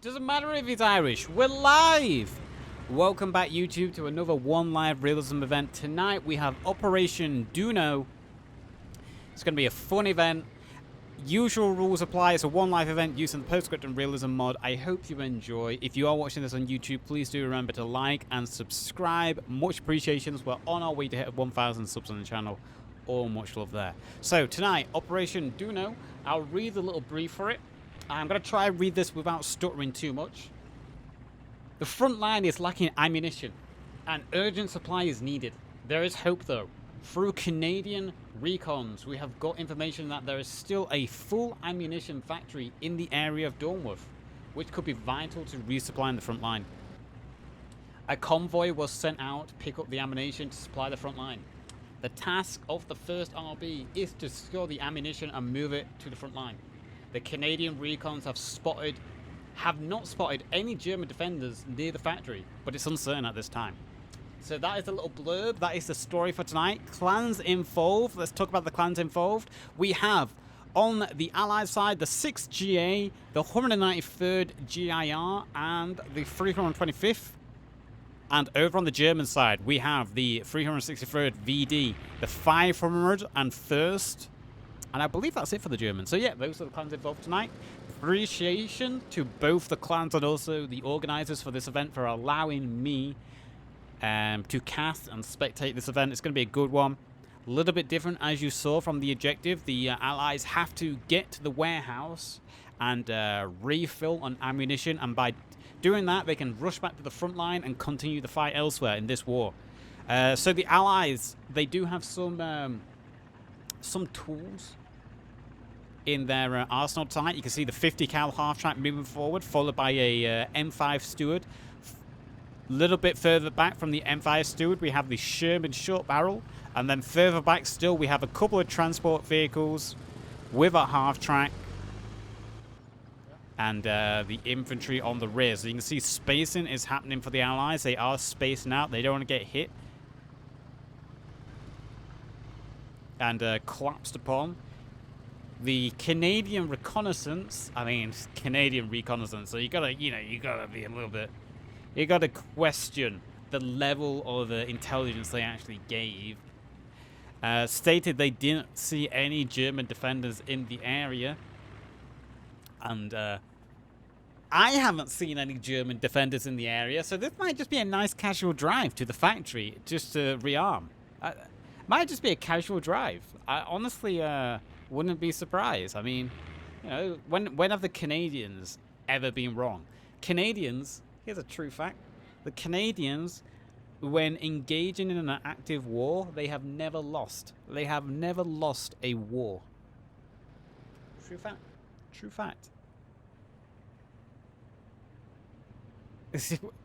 Doesn't matter if he's Irish. We're live! Welcome back, YouTube, to another One Live Realism event. Tonight we have Operation Duno. It's going to be a fun event. Usual rules apply. It's a One Live event using the Scriptum Realism mod. I hope you enjoy. If you are watching this on YouTube, please do remember to like and subscribe. Much appreciation. We're on our way to hit 1,000 subs on the channel. All much love there. So tonight, Operation Duno. I'll read a little brief for it. I'm going to try and read this without stuttering too much. The front line is lacking ammunition, and urgent supply is needed. There is hope, though. Through Canadian recons, we have got information that there is still a full ammunition factory in the area of Duno, which could be vital to resupplying the front line. A convoy was sent out to pick up the ammunition to supply the front line. The task of the first RB is to secure the ammunition and move it to the front line. The Canadian recons have not spotted any German defenders near the factory, but it's uncertain at this time. So that is a little blurb. That is the story for tonight. Clans involved. Let's talk about the clans involved. We have on the Allied side the 6th GA, the 193rd GIR, and the 325th. And over on the German side, we have the 363rd VD, the 501st. And I believe that's it for the Germans. So yeah, those are the clans involved tonight. Appreciation to both the clans and also the organizers for this event for allowing me to cast and spectate this event. It's going to be a good one. A little bit different, as you saw from the objective. The allies have to get to the warehouse and refill on ammunition. And by doing that, they can rush back to the front line and continue the fight elsewhere in this war. So the allies, they do have some tools in their arsenal tonight. You can see the 50 cal half track moving forward, followed by a M5 Steward. A little bit further back from the M5 Steward, we have the Sherman short barrel, and then further back still, we have a couple of transport vehicles with a half track, and the infantry on the rear. So you can see spacing is happening for the allies. They are spacing out. They don't want to get hit and collapsed upon. The Canadian reconnaissance, Canadian reconnaissance, so you gotta be a little bit, you gotta question the level of intelligence they actually gave. Stated they didn't see any German defenders in the area, and I haven't seen any German defenders in the area, so this might just be a nice casual drive to the factory just to rearm. Might just be a casual drive. I honestly wouldn't be surprised. I mean, you know, when have the Canadians ever been wrong? Canadians, here's a true fact. The Canadians, when engaging in an active war, they have never lost. They have never lost a war. True fact. True fact.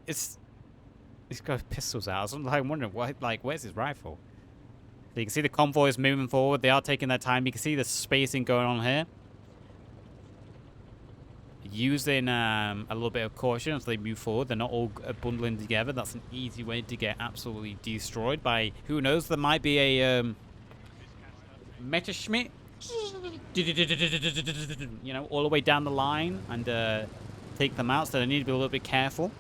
He's got pistols out. I'm wondering, where's his rifle? So you can see the convoys moving forward. They are taking their time. You can see the spacing going on here. Using a little bit of caution as they move forward. They're not all bundling together. That's an easy way to get absolutely destroyed by, who knows, there might be a Messerschmitt. You know, all the way down the line and take them out. So they need to be a little bit careful.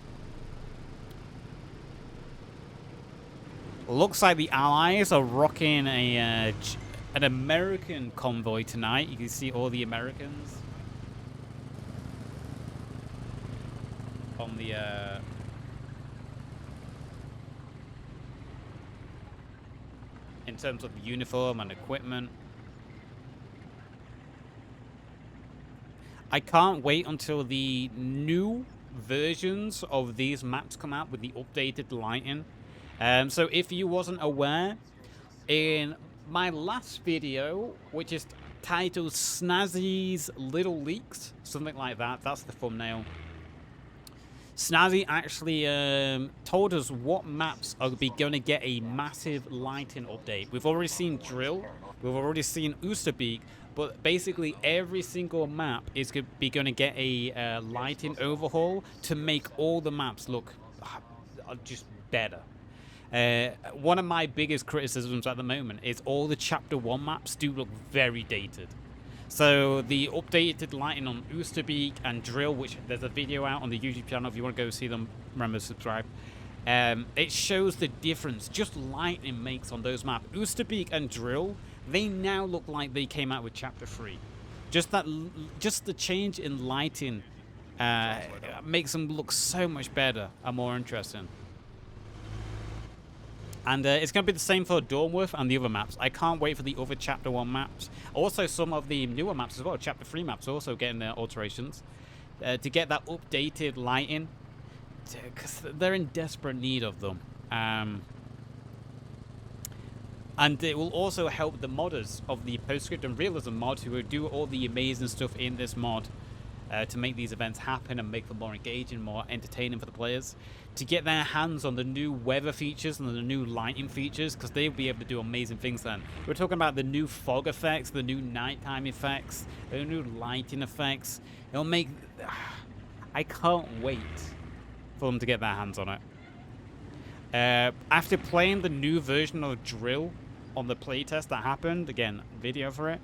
Looks like the allies are rocking an American convoy tonight. You can see all the Americans on the in terms of uniform and equipment. I can't wait until the new versions of these maps come out with the updated lighting. So if you wasn't aware, in my last video, which is titled Snazzy's Little Leaks, something like that, that's the thumbnail. Snazzy actually told us what maps are going to get a massive lighting update. We've already seen Drill, we've already seen Oosterbeek, but basically every single map is going to get a lighting overhaul to make all the maps look just better. One of my biggest criticisms at the moment is all the Chapter 1 maps do look very dated. So the updated lighting on Oosterbeek and Drill, which there's a video out on the YouTube channel if you want to go see them, remember to subscribe. It shows the difference just lighting makes on those maps. Oosterbeek and Drill, they now look like they came out with Chapter 3. Just the change in lighting makes them look so much better and more interesting. And it's going to be the same for Dornworth and the other maps. I can't wait for the other Chapter 1 maps. Also, some of the newer maps as well, Chapter 3 maps, also getting their alterations. To get that updated lighting. Because they're in desperate need of them. And it will also help the modders of the Postscriptum Realism mod who will do all the amazing stuff in this mod to make these events happen and make them more engaging, more entertaining for the players, to get their hands on the new weather features and the new lighting features, because they'll be able to do amazing things then. We're talking about the new fog effects, the new nighttime effects, the new lighting effects. It'll make... I can't wait for them to get their hands on it. After playing the new version of Drill on the playtest that happened, again, video for it,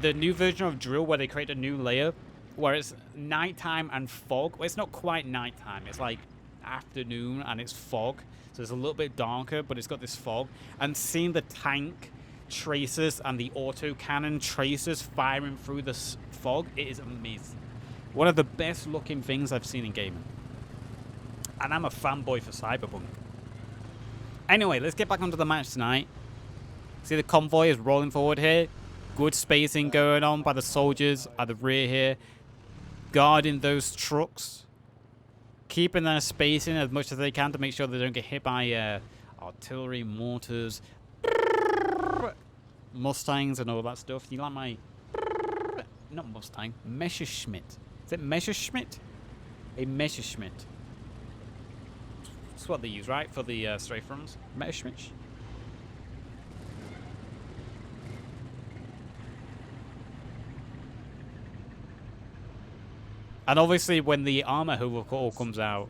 the new version of Drill where they create a new layer where it's nighttime and fog. Well, it's not quite nighttime, it's like afternoon and it's fog, so it's a little bit darker, but it's got this fog. And seeing the tank tracers and the autocannon tracers firing through the fog, it is amazing. One of the best looking things I've seen in gaming. And I'm a fanboy for Cyberpunk. Anyway, let's get back onto the match tonight. See, the convoy is rolling forward here. Good spacing going on by the soldiers at the rear here. Guarding those trucks. Keeping their spacing as much as they can to make sure they don't get hit by artillery, mortars, Mustangs and all that stuff. You like my... Not Mustang. Messerschmitt. Is it Messerschmitt? A Messerschmitt. That's what they use, right? For the strafe runs. Messerschmitt. And obviously, when the armor overhaul comes out,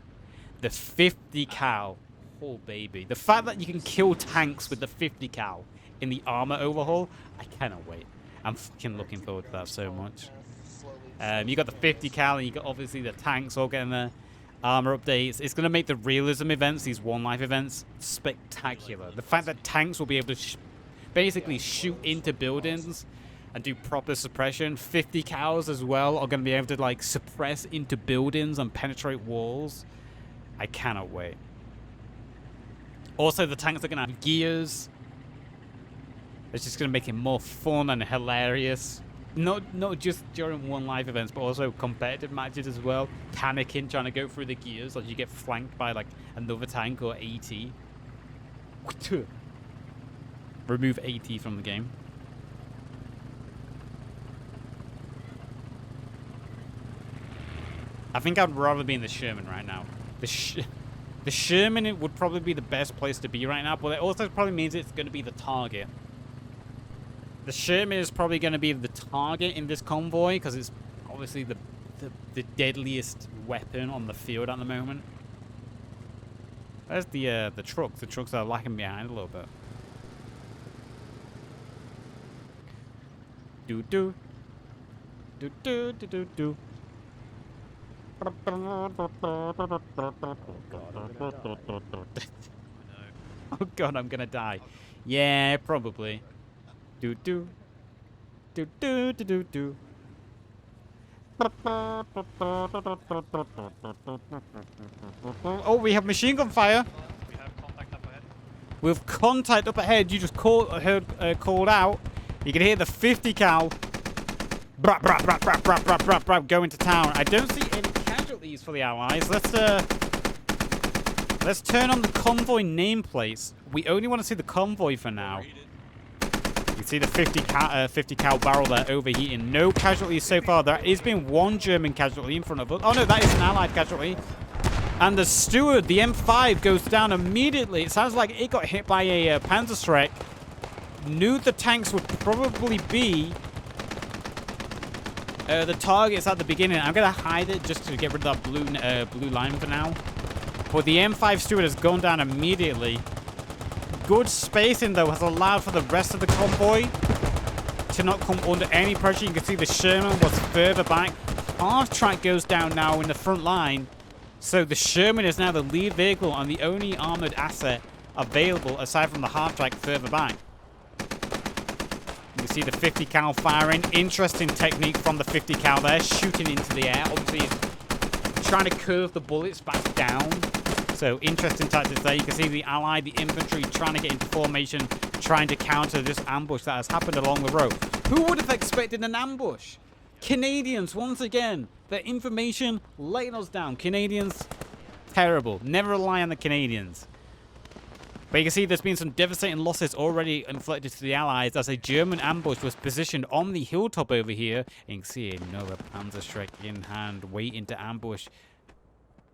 the 50 cal, oh baby, the fact that you can kill tanks with the 50 cal in the armor overhaul, I cannot wait. I'm fucking looking forward to that so much. You got the 50 cal, and you got obviously the tanks all getting their armor updates. It's going to make the realism events, these one life events, spectacular. The fact that tanks will be able to basically shoot into buildings and do proper suppression. 50 cows as well are going to be able to like suppress into buildings and penetrate walls. I cannot wait. Also, the tanks are going to have gears. It's just going to make it more fun and hilarious. Not just during one live events, but also competitive matches as well. Panicking, trying to go through the gears as you get flanked by like another tank or AT. Remove AT from the game. I think I'd rather be in the Sherman right now. The Sherman would probably be the best place to be right now, but it also probably means it's going to be the target. The Sherman is probably going to be the target in this convoy because it's obviously the deadliest weapon on the field at the moment. There's the trucks. The trucks are lacking behind a little bit. Do do do do do do do. Oh god, I'm gonna die. Yeah, probably. Do do do do do do do. Oh, we have machine gun fire. We have contact up ahead. With contact up ahead, you just called out. You can hear the 50 cal. Brap, brap, brap, brap, brap, brap, brap, brap, going to town. I don't see any casualties for the Allies. Let's turn on the convoy nameplates. We only want to see the convoy for now. You can see the 50 cal barrel there overheating. No casualties so far. There has been one German casualty in front of us. Oh no, that is an Allied casualty. And the steward, the M5, goes down immediately. It sounds like it got hit by a Panzerschreck. Knew the tanks would probably be the targets at the beginning. I'm going to hide it just to get rid of that blue line for now. But the M5 steward has gone down immediately. Good spacing, though, has allowed for the rest of the convoy to not come under any pressure. You can see the Sherman was further back. Half-track goes down now in the front line. So the Sherman is now the lead vehicle and the only armored asset available aside from the half-track further back. You can see the 50 cal firing. Interesting technique from the 50 cal there, shooting into the air. Obviously, trying to curve the bullets back down. So interesting tactics there. You can see the Allied, the infantry trying to get into formation, trying to counter this ambush that has happened along the road. Who would have expected an ambush? Canadians, once again, their information letting us down. Canadians, terrible. Never rely on the Canadians. But you can see there's been some devastating losses already inflicted to the Allies as a German ambush was positioned on the hilltop over here. And you can see another Panzerschreck in hand, waiting to ambush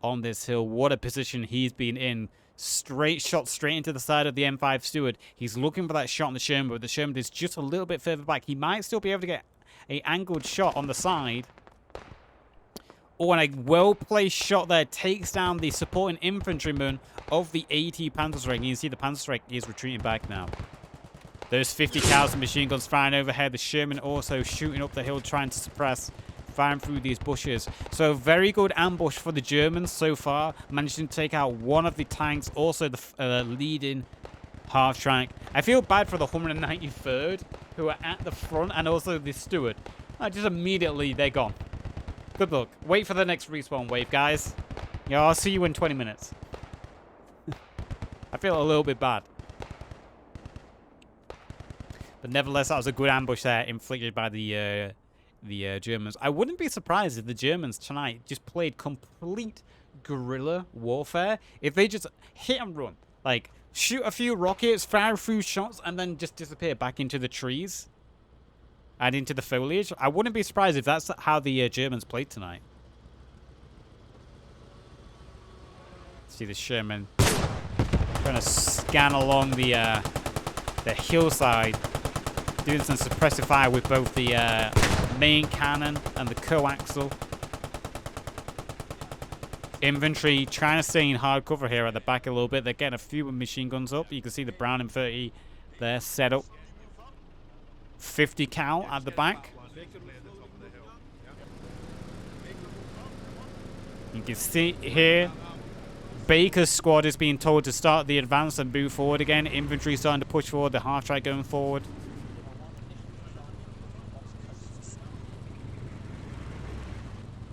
on this hill. What a position he's been in. Straight shot straight into the side of the M5 Steward. He's looking for that shot on the Sherman, but the Sherman is just a little bit further back. He might still be able to get an angled shot on the side. Oh, and a well-placed shot there takes down the supporting infantryman of the AT Panzerschreck. You can see the Panzerschreck is retreating back now. Those 50 cals and machine guns firing overhead. The Sherman also shooting up the hill, trying to suppress, firing through these bushes. So very good ambush for the Germans so far. Managing to take out one of the tanks, also the leading half-track. I feel bad for the 193rd, who are at the front, and also the Steward. Just immediately, they're gone. Good luck. Wait for the next respawn wave, guys. Yeah, I'll see you in 20 minutes. I feel a little bit bad. But nevertheless, that was a good ambush there, inflicted by the Germans. I wouldn't be surprised if the Germans tonight just played complete guerrilla warfare. If they just hit and run. Like, shoot a few rockets, fire a few shots, and then just disappear back into the trees. And into the foliage. I wouldn't be surprised if that's how the Germans played tonight. See the Sherman trying to scan along the hillside, doing some suppressive fire with both the main cannon and the coaxial. Infantry trying to stay in hard cover here at the back a little bit. They're getting a few machine guns up. You can see the Brown M30 there set up. 50 cal at the back. You can see here Baker's squad is being told to start the advance and move forward again. Infantry starting to push forward, the half-track going forward.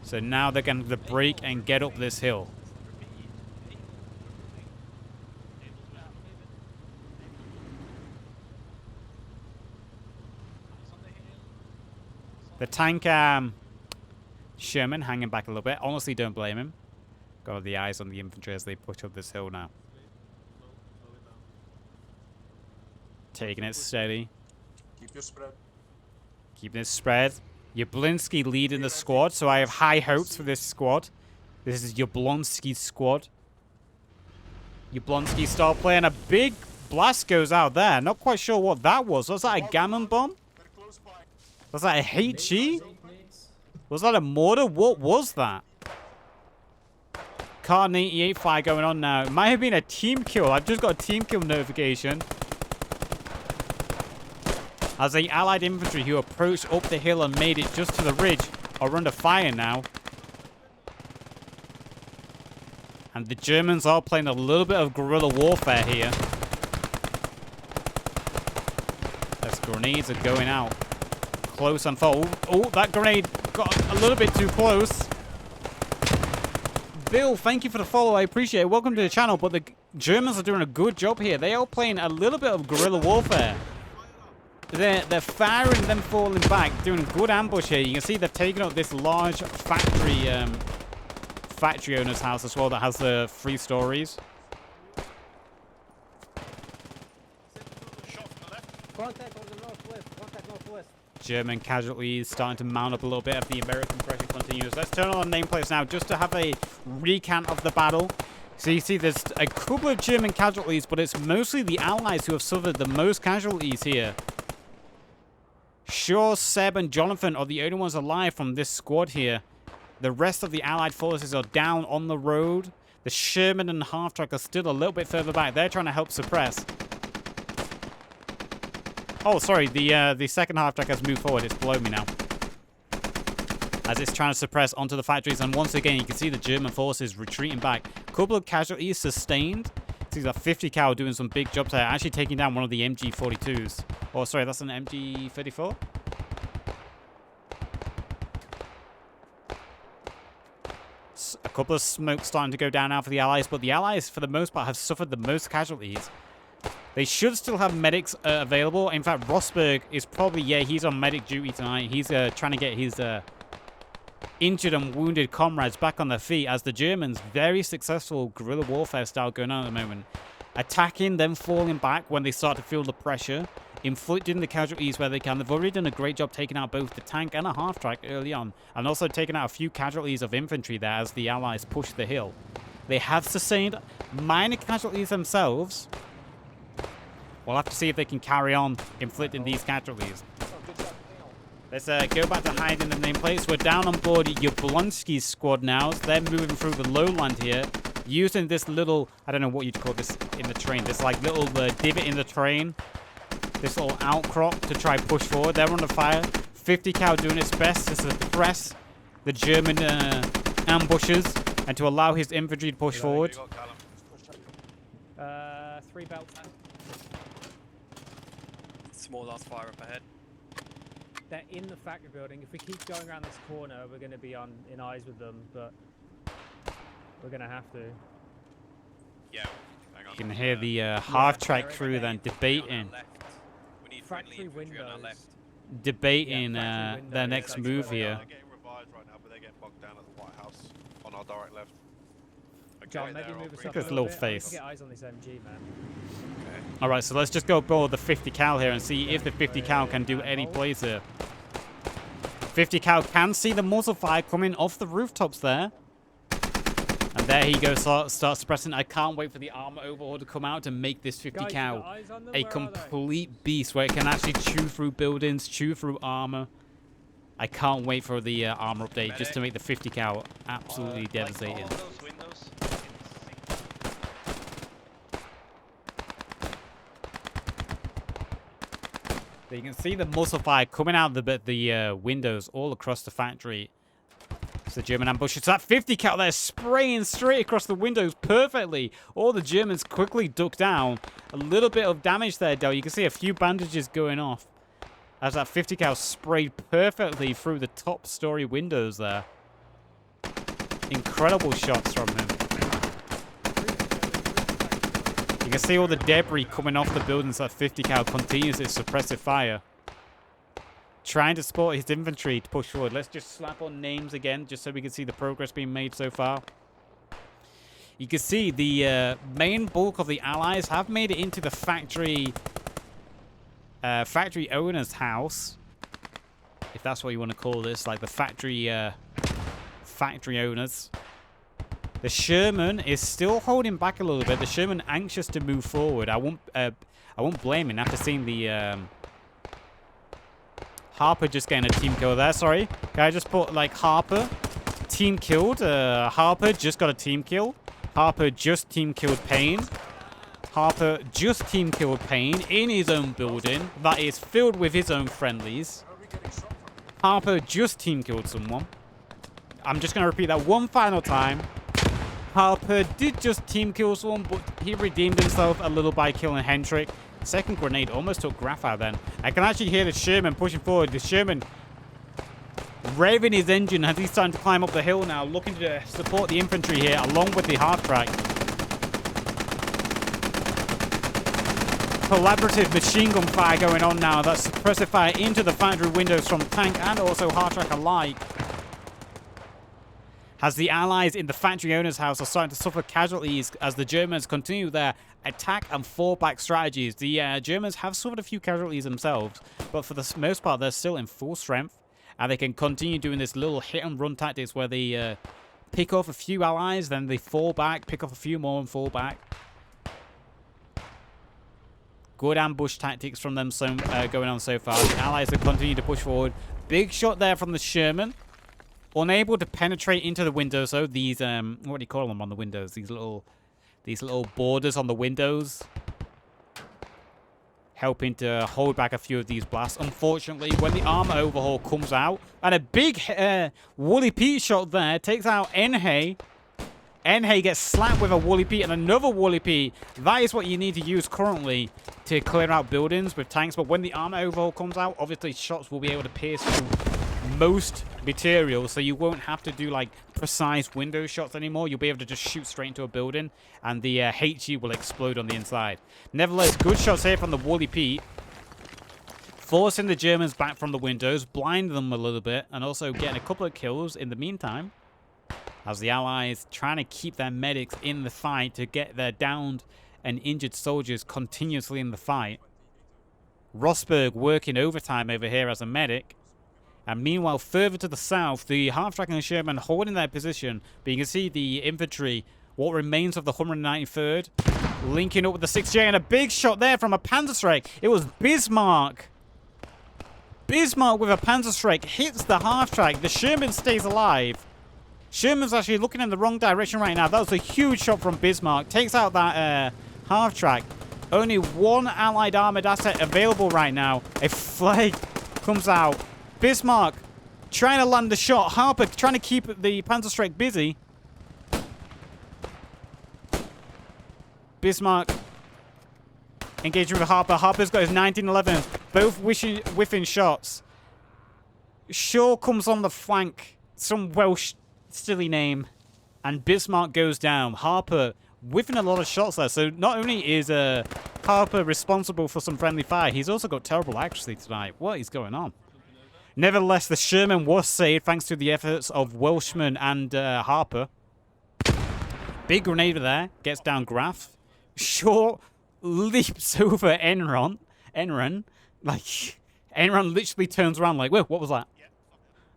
So now they're going to break and get up this hill. The tank Sherman hanging back a little bit. Honestly, don't blame him. Got the eyes on the infantry as they push up this hill now. Taking it steady. Keep your spread. Keeping it spread. Yablonsky leading the squad, so I have high hopes for this squad. This is Yablonsky's squad. Yablonsky start playing. A big blast goes out there. Not quite sure what that was. Was that a gammon bomb? Was that a HE? Was that a mortar? What was that? Card 88 fire going on now. It might have been a team kill. I've just got a team kill notification. As the Allied infantry who approached up the hill and made it just to the ridge are under fire now. And the Germans are playing a little bit of guerrilla warfare here. As grenades are going out. Close and far. Oh, that grenade got a little bit too close. Bill, thank you for the follow. I appreciate it. Welcome to the channel. But the Germans are doing a good job here. They are playing a little bit of guerrilla warfare. They're firing, then falling back, doing good ambush here. You can see they've taken up this large factory owner's house as well that has the 3 stories. Contact on the northwest. Contact northwest. German casualties starting to mount up a little bit as the American pressure continues. Let's turn on the nameplates now just to have a recount of the battle. So you see there's a couple of German casualties, but it's mostly the Allies who have suffered the most casualties here. Shaw, Seb, and Jonathan are the only ones alive from this squad here. The rest of the Allied forces are down on the road. The Sherman and half-track are still a little bit further back. They're trying to help suppress. Oh, sorry. The second half track has moved forward. It's below me now. As it's trying to suppress onto the factories. And once again, you can see the German forces retreating back. A couple of casualties sustained. See that 50 cal doing some big jobs there. Actually taking down one of the MG42s. Oh, sorry. That's an MG34. A couple of smokes starting to go down now for the Allies. But the Allies, for the most part, have suffered the most casualties. They should still have medics available. In fact, Rosberg is probably, yeah, he's on medic duty tonight. He's trying to get his injured and wounded comrades back on their feet as the Germans, very successful guerrilla warfare style going on at the moment. Attacking, then falling back when they start to feel the pressure. Inflicting the casualties where they can. They've already done a great job taking out both the tank and a half-track early on. And also taking out a few casualties of infantry there as the Allies push the hill. They have sustained minor casualties themselves. We'll have to see if they can carry on inflicting these casualties. Let's go back to hiding the nameplates. We're down on board Jablonski's squad now. So they're moving through the lowland here. Using this little, I don't know what you'd call this in the train. This like little divot in the train. This little outcrop to try and push forward. They're under fire. 50 cal doing its best to suppress the German ambushes. And to allow his infantry to push forward. 3 belts. Small last fire up ahead. They're in the factory building. If we keep going around this corner, we're going to be in eyes with them, but we're going to have to. Yeah. Hang on. You can hear the half-track crew then debating. We need Factory windows. on our left. Debating Yeah, factory their windows. next That's move where they here. They're getting revived right now, but they're getting bogged down at the White House on our direct left. John, Okay, maybe they're move all us free. up Look at a his little little bit. I need face. to get eyes on this MG, man. Okay. Alright, so let's just go board the 50 cal here and see if the 50 cal can do any plays here. 50 cal can see the muzzle fire coming off the rooftops there. And there he goes, starts suppressing. I can't wait for the armor overhaul to come out to make this 50 Guys, you cal got eyes on them? a Where are they? complete beast where it can actually chew through buildings, chew through armor. I can't wait for the armor update just to make the 50 cal absolutely devastating. Like all of those windows. So you can see the muzzle fire coming out of the windows all across the factory. It's the German ambush. It's that 50 cal there spraying straight across the windows perfectly. All the Germans quickly duck down. A little bit of damage there, though. You can see a few bandages going off as that 50 cal sprayed perfectly through the top story windows there. Incredible shots from him. You can see all the debris coming off the buildings. That 50 cal continues its suppressive fire. Trying to support his infantry to push forward. Let's just slap on names again, just so we can see the progress being made so far. You can see the main bulk of the Allies have made it into the factory owner's house, if that's what you want to call this, like the factory owners. The Sherman is still holding back a little bit. The Sherman anxious to move forward. I won't blame him after seeing the Harper just getting a team kill there. Sorry, can I just put like Harper team killed? Harper just got a team kill. Harper just team killed Payne. Harper just team killed Payne in his own building that is filled with his own friendlies. Harper just team killed someone. I'm just going to repeat that one final time. Harper did just team kill someone, but he redeemed himself a little by killing Hendrick. Second grenade almost took Graf out then. I can actually hear the Sherman pushing forward. The Sherman revving his engine as he's starting to climb up the hill now, looking to support the infantry here along with the half-track. Collaborative machine gun fire going on now. That's suppressive fire into the factory windows from tank and also half-track alike. As the Allies in the factory owner's house are starting to suffer casualties as the Germans continue their attack and fallback strategies. The Germans have suffered a few casualties themselves, but for the most part, they're still in full strength. And they can continue doing this little hit-and-run tactics where they pick off a few Allies, then they fall back, pick off a few more and fall back. Good ambush tactics from them going on so far. The Allies have continued to push forward. Big shot there from the Sherman. Unable to penetrate into the windows, though. These, what do you call them on the windows? These little borders on the windows. helping to hold back a few of these blasts. Unfortunately, when the armor overhaul comes out, and a big Woolly Pete shot there takes out Enhei. Enhei gets slapped with a Woolly Pete and another Woolly Pete. That is what you need to use currently to clear out buildings with tanks. But when the armor overhaul comes out, obviously shots will be able to pierce through most material, so you won't have to do like precise window shots anymore. You'll be able to just shoot straight into a building, and the HE will explode on the inside. Nevertheless, good shots here from the Woolly Pete, forcing the Germans back from the windows, blinding them a little bit, and also getting a couple of kills in the meantime, as the Allies trying to keep their medics in the fight to get their downed and injured soldiers continuously in the fight. Rosberg working overtime over here as a medic. And meanwhile, further to the south, the half-track and Sherman holding their position. But you can see the infantry, what remains of the 193rd, linking up with the 6J. And a big shot there from a Panzerschreck. It was Bismarck. Bismarck with a Panzerschreck hits the half-track. The Sherman stays alive. Sherman's actually looking in the wrong direction right now. That was a huge shot from Bismarck. Takes out that half-track. Only one Allied armored asset available right now. A flag comes out. Bismarck trying to land the shot. Harper trying to keep the Panzerschreck busy. Bismarck engaging with Harper. Harper's got his 1911. Both whiffing shots. Shaw comes on the flank. Some Welsh silly name. And Bismarck goes down. Harper whiffing a lot of shots there. So not only is Harper responsible for some friendly fire, he's also got terrible accuracy tonight. What is going on? Nevertheless, the Sherman was saved thanks to the efforts of Welshman and Harper. Big grenade there. Gets down Graf. Shaw leaps over Enron. Like, Enron literally turns around like, whoa, what was that?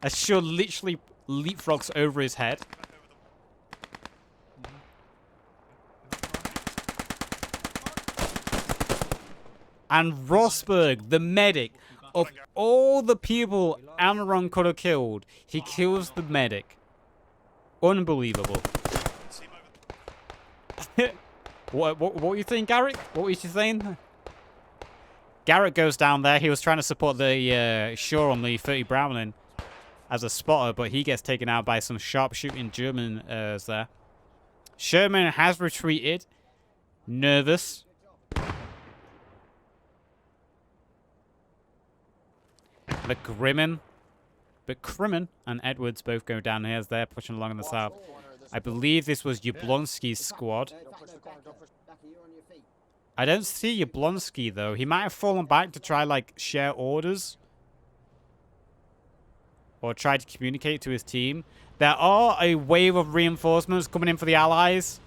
As Shaw literally leapfrogs over his head. And Rosberg, the medic, of all the people Amaron could have killed, he kills the medic. Unbelievable. What were you saying, Garrett? What were you saying? Garrett goes down there. He was trying to support the Shaw on the 30 Browning as a spotter, but he gets taken out by some sharpshooting Germans there. Sherman has retreated. Nervous. But Grimmen and Edwards both go down here as they're pushing along in the south. I believe this was Jablonski's squad. I don't see Jablonski, though. He might have fallen back to try, like, share orders. Or try to communicate to his team. There are a wave of reinforcements coming in for the Allies.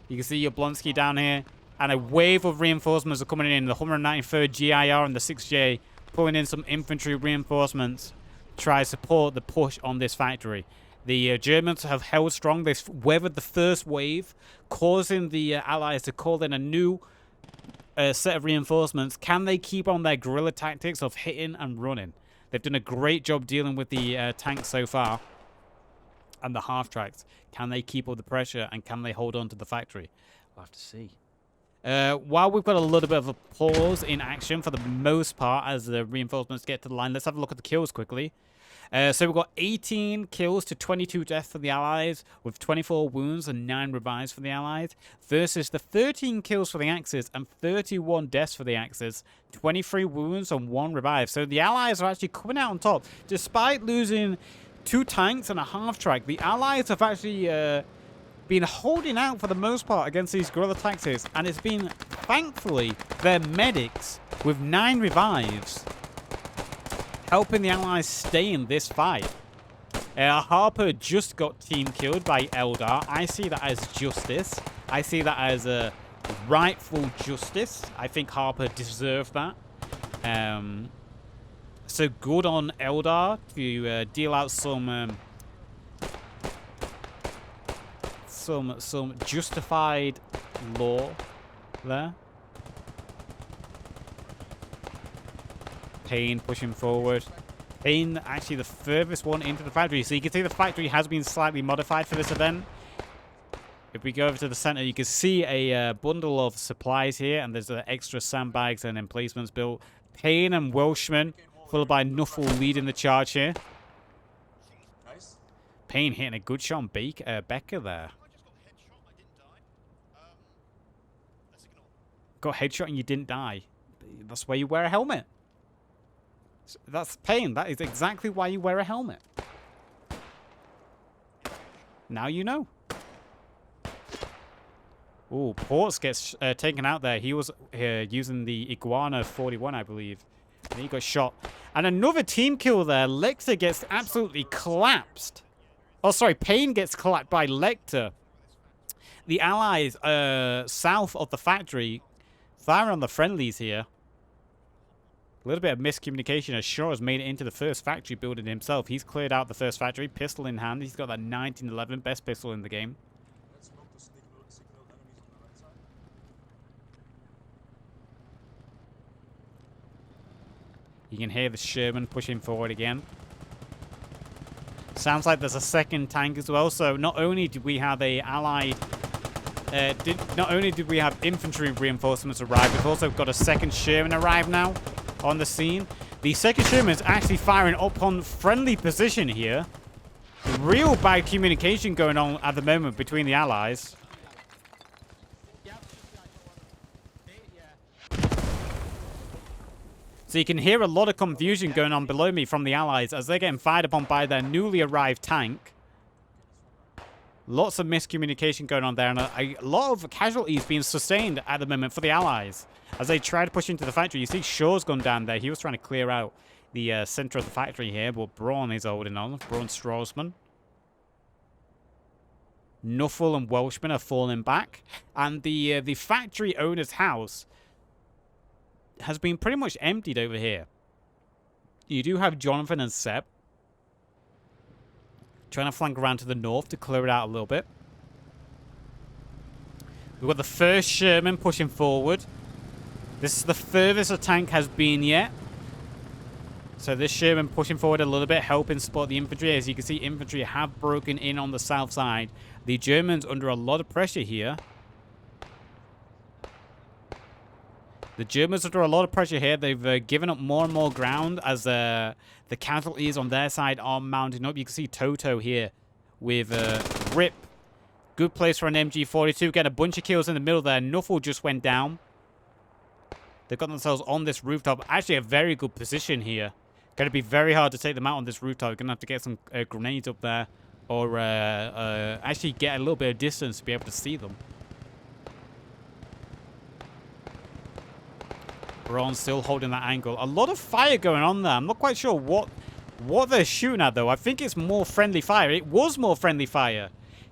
You can see Jablonski down here. And a wave of reinforcements are coming in. The 193rd GIR and the 6J pulling in some infantry reinforcements to try to support the push on this factory. The Germans have held strong. They've weathered the first wave, causing the Allies to call in a new set of reinforcements. Can they keep on their guerrilla tactics of hitting and running? They've done a great job dealing with the tanks so far and the half-tracks. Can they keep up the pressure and can they hold on to the factory? We'll have to see. While we've got a little bit of a pause in action for the most part as the reinforcements get to the line, let's have a look at the kills quickly. So we've got 18 kills to 22 deaths for the Allies, with 24 wounds and 9 revives for the Allies, versus the 13 kills for the Axis and 31 deaths for the Axis, 23 wounds and 1 revive. So the Allies are actually coming out on top. Despite losing 2 tanks and a half-track, the Allies have actually been holding out for the most part against these guerrilla tactics, and it's been, thankfully, their medics with 9 revives helping the Allies stay in this fight. Harper just got team killed by Eldar. I see that as justice. I see that as a rightful justice. I think Harper deserved that. So good on Eldar to deal out some justified law there. Payne pushing forward. Payne actually the furthest one into the factory. So you can see the factory has been slightly modified for this event. If we go over to the center, you can see a bundle of supplies here, and there's extra sandbags and emplacements built. Payne and Welshman, followed by Nuffle leading the charge here. Nice. Payne hitting a good shot on Becca there. Got headshot and you didn't die. That's why you wear a helmet. That's Payne. That is exactly why you wear a helmet. Now you know. Ooh, Ports gets taken out there. He was using the Iguana 41, I believe. And he got shot. And another team kill there. Lecter gets absolutely collapsed. Oh, sorry. Payne gets collapsed by Lecter. The allies south of the factory fire on the friendlies here. A little bit of miscommunication as Shaw has made it into the first factory building himself. He's cleared out the first factory, pistol in hand. He's got that 1911, best pistol in the game. Let's smoke the signal enemies on the right side. You can hear the Sherman pushing forward again. Sounds like there's a second tank as well. So not only did we have a allied, not only did we have infantry reinforcements arrive, we've also got a second Sherman arrive now on the scene. The second Sherman is actually firing up on friendly position here. Real bad communication going on at the moment between the allies. So you can hear a lot of confusion going on below me from the allies as they're getting fired upon by their newly arrived tank. Lots of miscommunication going on there, and a lot of casualties being sustained at the moment for the allies. As they try to push into the factory, you see Shaw's gone down there. He was trying to clear out the center of the factory here, but Braun is holding on. Braun Strausman. Nuffle and Welshman are falling back. And the factory owner's house has been pretty much emptied over here. You do have Jonathan and Seb trying to flank around to the north to clear it out a little bit. We've got the first Sherman pushing forward. This is the furthest a tank has been yet. So this Sherman pushing forward a little bit, helping support the infantry. As you can see, infantry have broken in on the south side. The Germans under a lot of pressure here. The Germans under a lot of pressure here. They've given up more and more ground as the casualties on their side are mounting up. You can see Toto here with Rip. Good place for an MG42. Get a bunch of kills in the middle there. Nuffle just went down. They've got themselves on this rooftop. Actually, a very good position here. Going to be very hard to take them out on this rooftop. You're going to have to get some grenades up there. Or actually get a little bit of distance to be able to see them. Braun still holding that angle. A lot of fire going on there. I'm not quite sure what they're shooting at, though. I think it's more friendly fire. It was more friendly fire.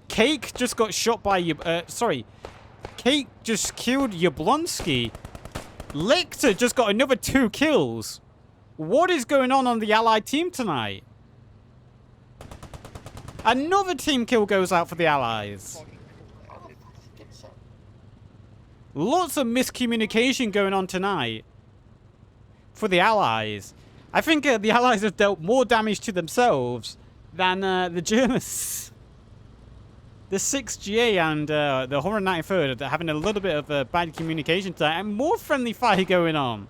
Cake just got shot by... Cake just killed Yablonsky. Lecter just got another 2 kills. What is going on the Allied team tonight? Another team kill goes out for the Allies. Lots of miscommunication going on tonight for the Allies. I think the Allies have dealt more damage to themselves than the Germans. The 6GA and the 193rd are having a little bit of bad communication tonight and more friendly fire going on.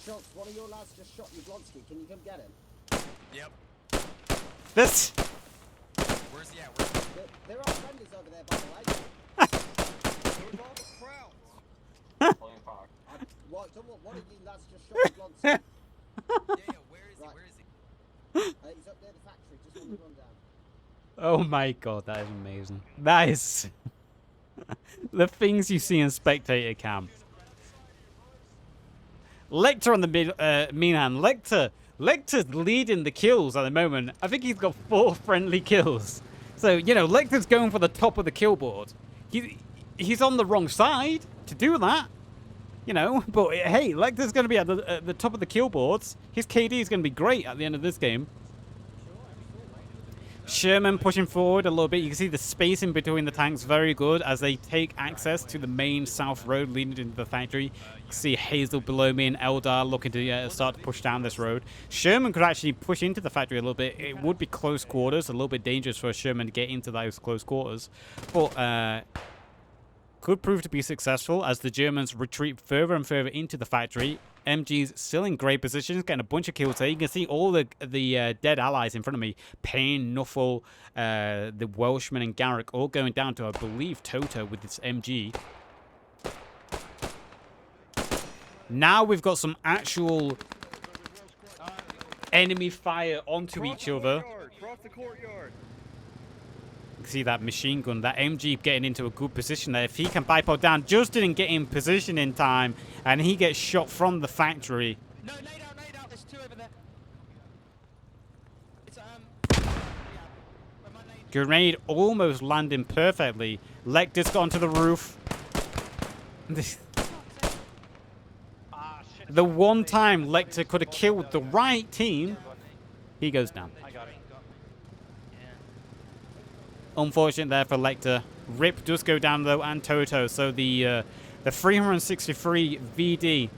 Schultz, one of your lads just shot Yablonsky. Can you come get him? Yep. This. Where's he at? There are friendlies over there, by the way. With all the crowds. One of you lads just shot Yablonsky. Yeah, where is he? Right. Where is he? He's up there at the factory, just on the rundown. Oh my god, that is amazing. That is the things you see in spectator cam. Lecter on the mean hand. Lecter's leading the kills at the moment. I think he's got 4 friendly kills. So, you know, Lecter's going for the top of the kill board. He's on the wrong side to do that. You know, but hey, Lecter's going to be at the top of the kill boards. His KD is going to be great at the end of this game. Sherman pushing forward a little bit. You can see the spacing between the tanks very good as they take access to the main south road leading into the factory. You can see Hazel below me and Eldar looking to start to push down this road. Sherman could actually push into the factory a little bit. It would be close quarters, a little bit dangerous for Sherman to get into those close quarters. But could prove to be successful as the Germans retreat further and further into the factory. MG's still in great positions, getting a bunch of kills there. You can see all the dead allies in front of me. Payne, Nuffle, the Welshman, and Garrick all going down to, I believe, Toto with this MG. Now we've got some actual enemy fire onto each other. Cross the courtyard. You can see that machine gun, that MG getting into a good position there. If he can bipod down, just didn't get in position in time, and he gets shot from the factory. No, laid out. There's two over there. It's yeah. Where my lady- Grenade almost landing perfectly. Lecter's got onto the roof. The one time Lecter could have killed the right team, he goes down. I got it. Unfortunate there for Lecter. Rip does go down though, and Toto. So the 363 VD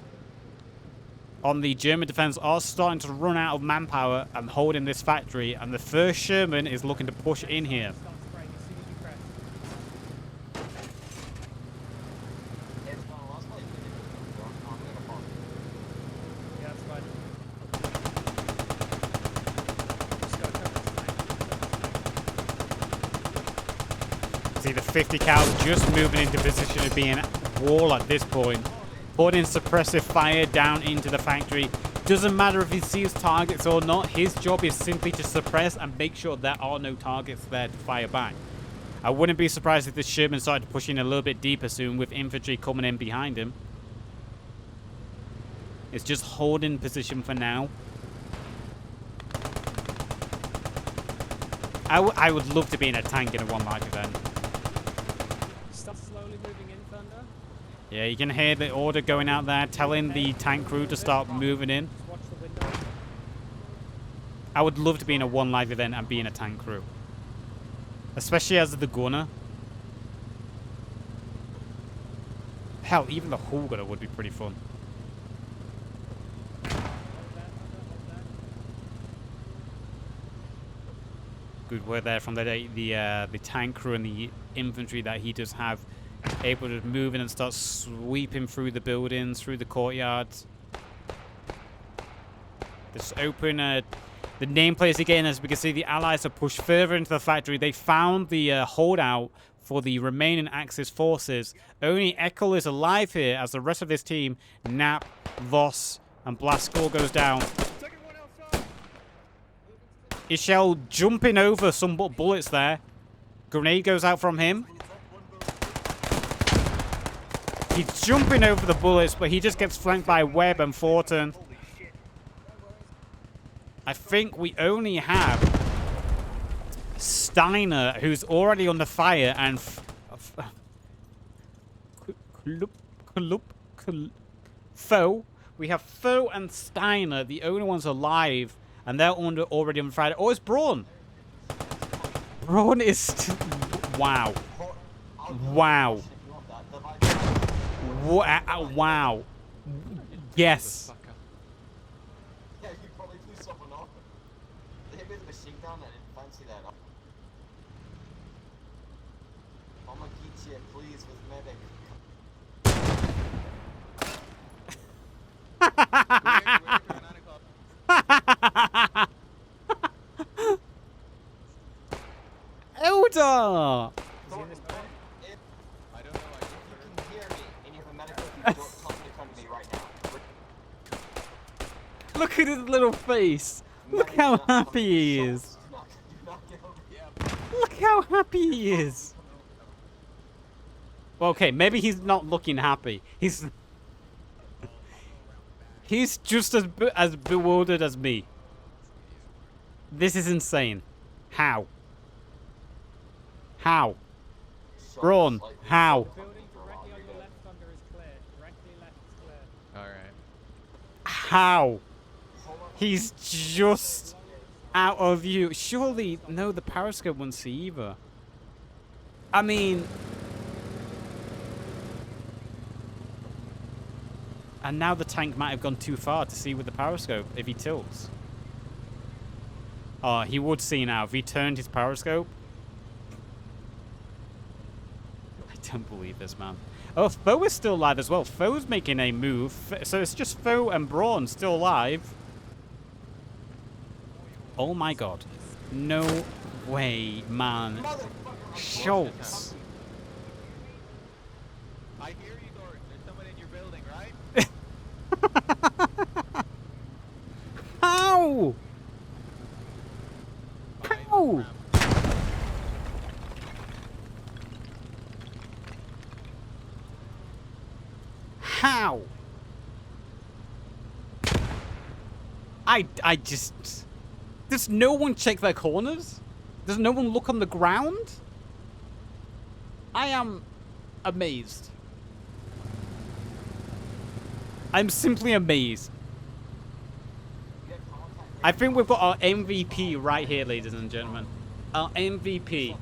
on the German defense are starting to run out of manpower and holding this factory. And the first Sherman is looking to push in here. Start spraying as soon as you press. Yeah, that's fine. Just gotta cover the snake. See the 50 cal just moving into position of being wall at this point. Putting suppressive fire down into the factory. Doesn't matter if he sees targets or not. His job is simply to suppress and make sure there are no targets there to fire back. I wouldn't be surprised if the Sherman started pushing a little bit deeper soon with infantry coming in behind him. It's just holding position for now. I would love to be in a tank in a one life event. Start slowly moving in, Thunder. Yeah, you can hear the order going out there, telling the tank crew to start moving in. Just watch the window. I would love to be in a one live event and be in a tank crew. Especially as the gunner. Hell, even the hull gunner would be pretty fun. Hold there, Thunder, hold there. Good word there from the tank crew and the infantry that he does have. Able to move in and start sweeping through the buildings, through the courtyards. This open, the nameplates again, as we can see, the Allies have pushed further into the factory. They found the holdout for the remaining Axis forces. Only Eckel is alive here, as the rest of this team, Knapp, Voss, and Blaskor goes down. Ishel jumping over some bullets there. Grenade goes out from him. He's jumping over the bullets, but he just gets flanked by Webb and Fortin. I think we only have Steiner, who's already under fire, and Foe. We have Foe and Steiner, the only ones alive, and they're already on fire. Oh, it's Braun. Braun is... Wow. Wow. Wow. Yes. Yeah, you probably blew someone off. They hit me with a machine gun, I didn't fancy that. I'm gonna get you, please, with medic. Eldar! Is he in this point? I don't know. If you can hear me and you have a medical, you don't come in front of me right now. Look at his little face. Look how happy he is. Do not get over here. Look how happy he is. Well, okay, maybe he's not looking happy. He's just as bewildered as me. This is insane. How? How? Braun, how? The building directly on your left, Thunder, is clear. Directly left is clear. All right. How? He's just out of view. Surely, no, the periscope won't see either. I mean... And now the tank might have gone too far to see with the periscope if he tilts. Oh, he would see now if he turned his periscope. I don't believe this, man. Oh, Foe is still alive as well. Foe's making a move. So it's just Foe and Braun still alive. Oh my god. No way, man. Schultz. I hear you, Gordon. There's someone in your building, right? How? How? How? I just... Does no one check their corners? Does no one look on the ground? I am amazed. I'm simply amazed. I think we've got our MVP right here, ladies and gentlemen. Our MVP.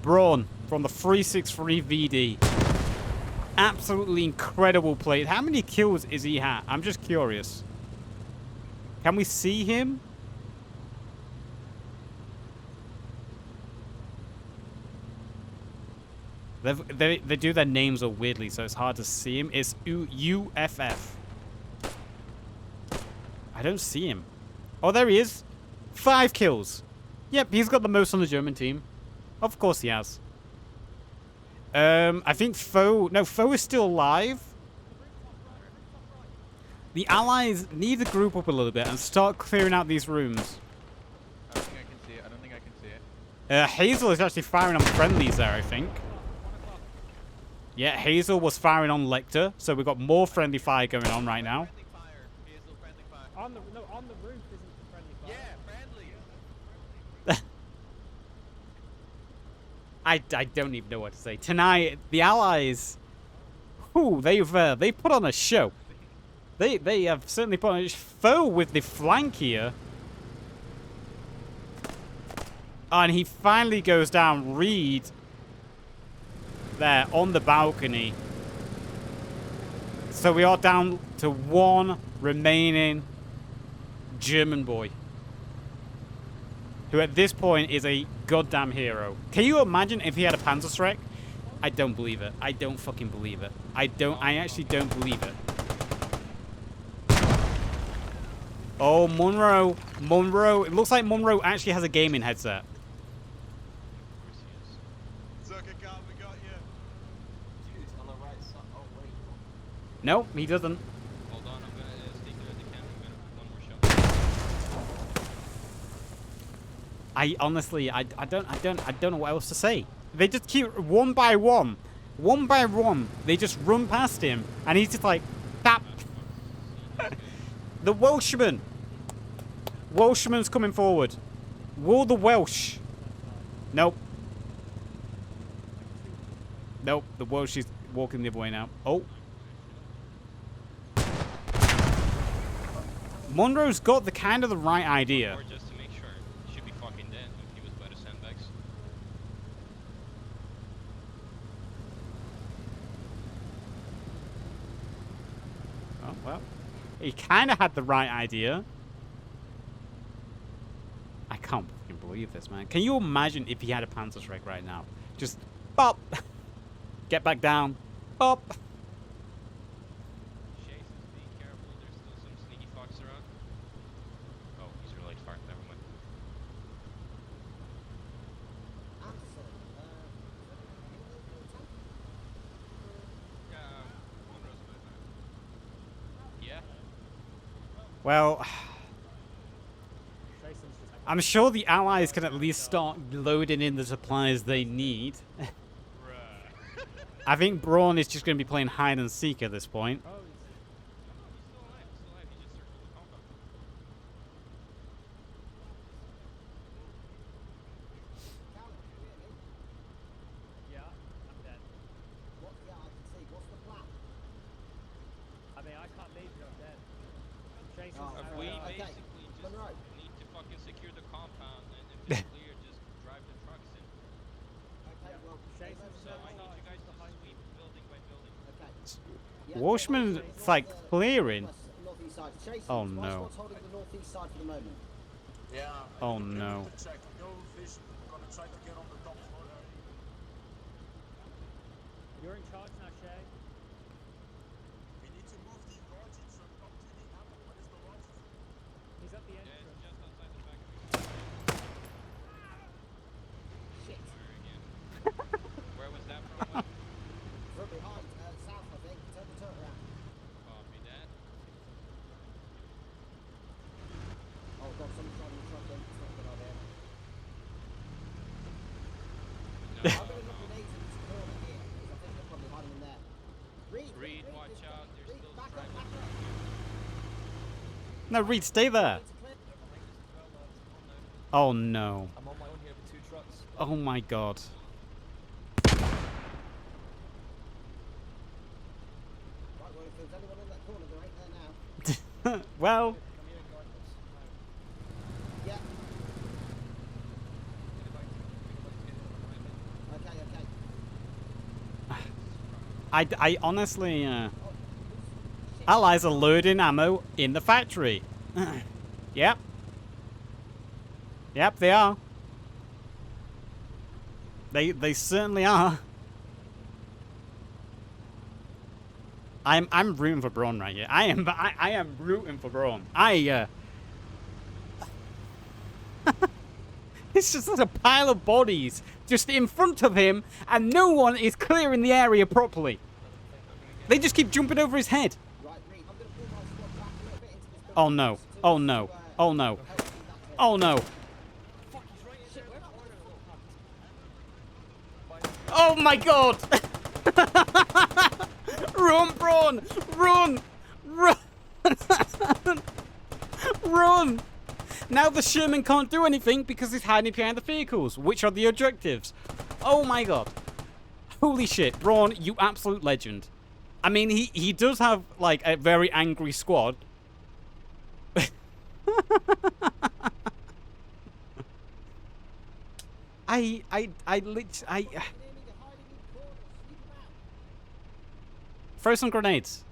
Braun from the 363 VD. Absolutely incredible play. How many kills is he had? I'm just curious. Can we see him? They do their names all weirdly, so it's hard to see him. It's EUF. I don't see him. Oh, there he is. 5 kills. Yep, he's got the most on the German team. Of course he has. I think Foe... No, Foe is still alive. The Allies need to group up a little bit and start clearing out these rooms. I don't think I can see it. I don't think I can see it. Hazel is actually firing on friendlies there, I think. Yeah, Hazel was firing on Lecter, so we've got more friendly fire going on right now. Friendly fire. Hazel, friendly fire. On the roof isn't friendly fire. Yeah, friendly. I don't even know what to say. Tonight, the Allies, they put on a show. They have certainly put on a Foe with the flank here. And he finally goes down. Reed there on the balcony. So we are down to 1 remaining German boy, who at this point is a goddamn hero. Can you imagine if he had a Panzerschreck? I don't believe it. I don't fucking believe it. I actually don't believe it. Oh, Monroe. Monroe. It looks like Monroe actually has a gaming headset. Zucker car, we got you. Dude, on the right side. Oh, wait. No, he doesn't. Hold on, I'm gonna sneak into the camera. I'm gonna put one more shot. I honestly, I don't know what else to say. They just keep one by one, they just run past him, and he's just like, tap. The Welshman. Welshman's coming forward. Will the Welsh? Nope. Nope. The Welsh is walking the other way now. Oh. Monroe's got the kind of the right idea. Or just to make sure, he should be fucking dead if he was by the sandbags. Oh, well. He kind of had the right idea. I can't fucking believe this, man. Can you imagine if he had a Panzerschreck right now? Just, bop. Get back down. Bop. Chase is being careful, there's still some sneaky fox around. Oh, he's really far, never mind. Yeah. Well, Jason's just I'm sure the Allies can at least start loading in the supplies they need. I think Braun is just going to be playing hide and seek at this point. oh, He's still alive, he just circled the compound. yeah, I'm dead. I mean, I can't leave you, I'm dead. Jason's Oh, We okay. basically just need to fucking secure the compound, and if it's clear, just drive the trucks in. Okay, well, Chase let's, So I need you guys to behind sweep building by building. okay. Yeah, Washman, well, it's like clearing. Northeast side. Chase, Oh, what's no. what's holding the northeast side for the moment? Yeah. Oh, I need no. to check. No vision. Gonna try to get on the top floor there. You're in charge now, Shay. We need to move the large truck up to the ammo. What is the large truck? He's at the Yeah, entrance. it's just outside the factory. Shit. Fire again. Where was that from? From behind, south, I think. Turn the turret around. Copy that. Oh god, someone's driving the truck in. It's not a good idea. No. I'm gonna look grenades in this corner here, because I think they're probably hiding in there. Reed, watch this out, guy- there's Reed, still back up, drivers back around up. here. No, Reed, stay there. It's clear. Oh no. I'm on my own here with 2 trucks. Oh my god. Right, well, if there's anyone in that corner, there ain't there now. Well, Come here and guard us. Yeah, Anybody okay, okay. I honestly, allies are loading ammo in the factory. Yep. Yep, they are. They certainly are. I'm rooting for Braun right here. I am rooting for Braun. It's just like a pile of bodies just in front of him, and no one is clearing the area properly. They just keep jumping over his head. Right, Reed, I'm gonna pull my squad back a little bit into this building. Oh no. to- Oh no. to, Oh no. help keep that clear. Oh no. Shit, where that one? Oh my god! Run, Braun! Run! Run! Run! Now the Sherman can't do anything because he's hiding behind the vehicles, which are the objectives. Oh my god. Holy shit, Braun, you absolute legend. I mean, he does have, like, a very angry squad. I throw some grenades.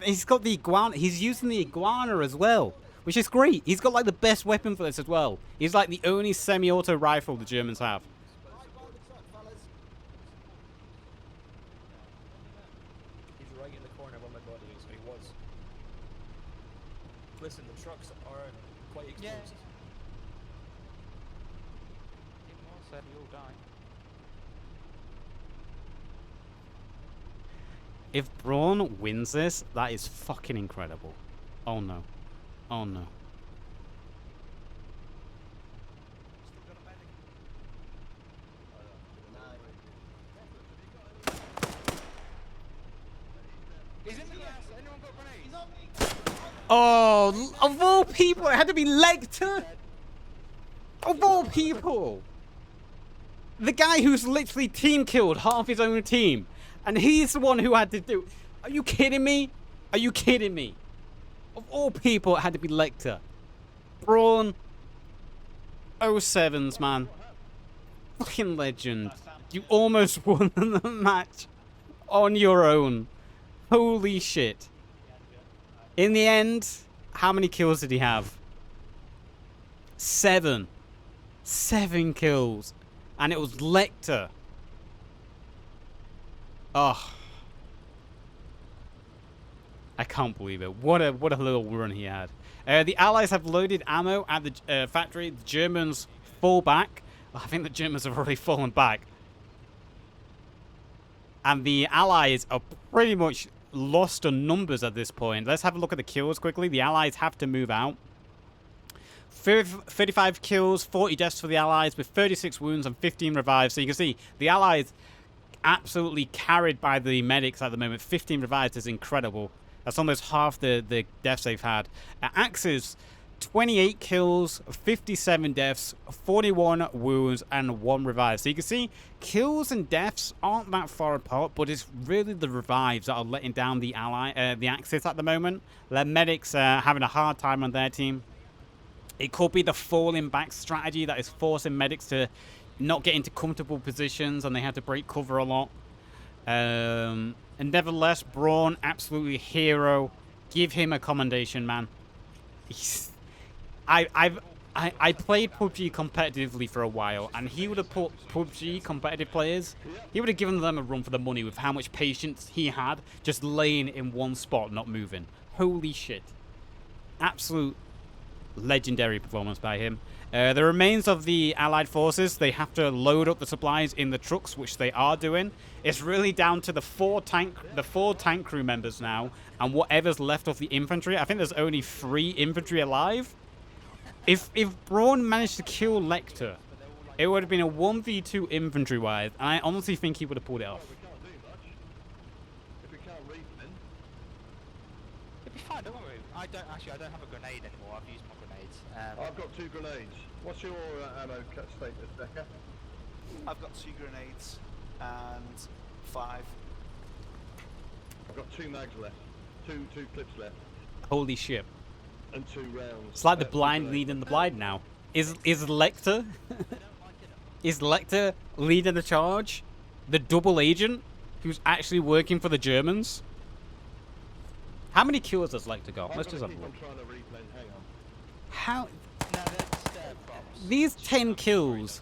He's got the iguana. He's using the iguana as well, which is great. He's got like the best weapon for this as well. He's like the only semi-auto rifle the Germans have. He's right in the corner where my body is, or he was. Listen, the trucks are quite exposed. Said you'll die. If Braun wins this, that is fucking incredible. Oh no. Oh no. He's in the glass. Anyone got grenades? Oh, of all people, it had to be Lecter. Of all people. The guy who's literally team killed half his own team. And he's the one who had to do... Are you kidding me? Are you kidding me? Of all people, it had to be Lecter. Braun. 07s, man. Fucking legend. You almost won the match on your own. Holy shit. In the end, how many kills did he have? 7. 7 kills. And it was Lecter. Oh. I can't believe it. What a little run he had. The Allies have loaded ammo at the factory. The Germans fall back. I think the Germans have already fallen back. And the Allies are pretty much lost on numbers at this point. Let's have a look at the kills quickly. The Allies have to move out. 35 kills, 40 deaths for the Allies with 36 wounds and 15 revives. So you can see the Allies absolutely carried by the medics at the moment. 15 revives is incredible. That's almost half the deaths they've had. Axis, 28 kills, 57 deaths, 41 wounds, and 1 revive. So you can see kills and deaths aren't that far apart, but it's really the revives that are letting down the the Axis at the moment. The medics are having a hard time on their team. It could be the falling back strategy that is forcing medics to not get into comfortable positions, and they have to break cover a lot. And nevertheless, Braun, absolutely hero. Give him a commendation, man. I played PUBG competitively for a while, and he would have put PUBG competitive players, he would have given them a run for the money with how much patience he had just laying in one spot, not moving. Holy shit. Absolute legendary performance by him. The remains of the Allied forces, they have to load up the supplies in the trucks, which they are doing. It's really down to the four tank crew members now, and whatever's left of the infantry. I think there's only 3 infantry alive. If Braun managed to kill Lecter, it would have been a 1v2 infantry-wise, and I honestly think he would have pulled it off. We can't do much. If we can't read them. It'll be fine, don't worry. I don't have a grenade anymore. I've used my grenades. I've got 2 grenades. What's your ammo cut status, Becca? I've got 2 grenades and 5. I've got 2 mags left. 2 clips left. Holy shit. And 2 rounds. It's like the 2 blind grenades. leading the blind now. Is Lecter is Lecter leading the charge? The double agent who's actually working for the Germans? How many kills does Lecter got? Let's just have a look. I'm trying to replay. Hang on. How no, that's props. these 10 kills,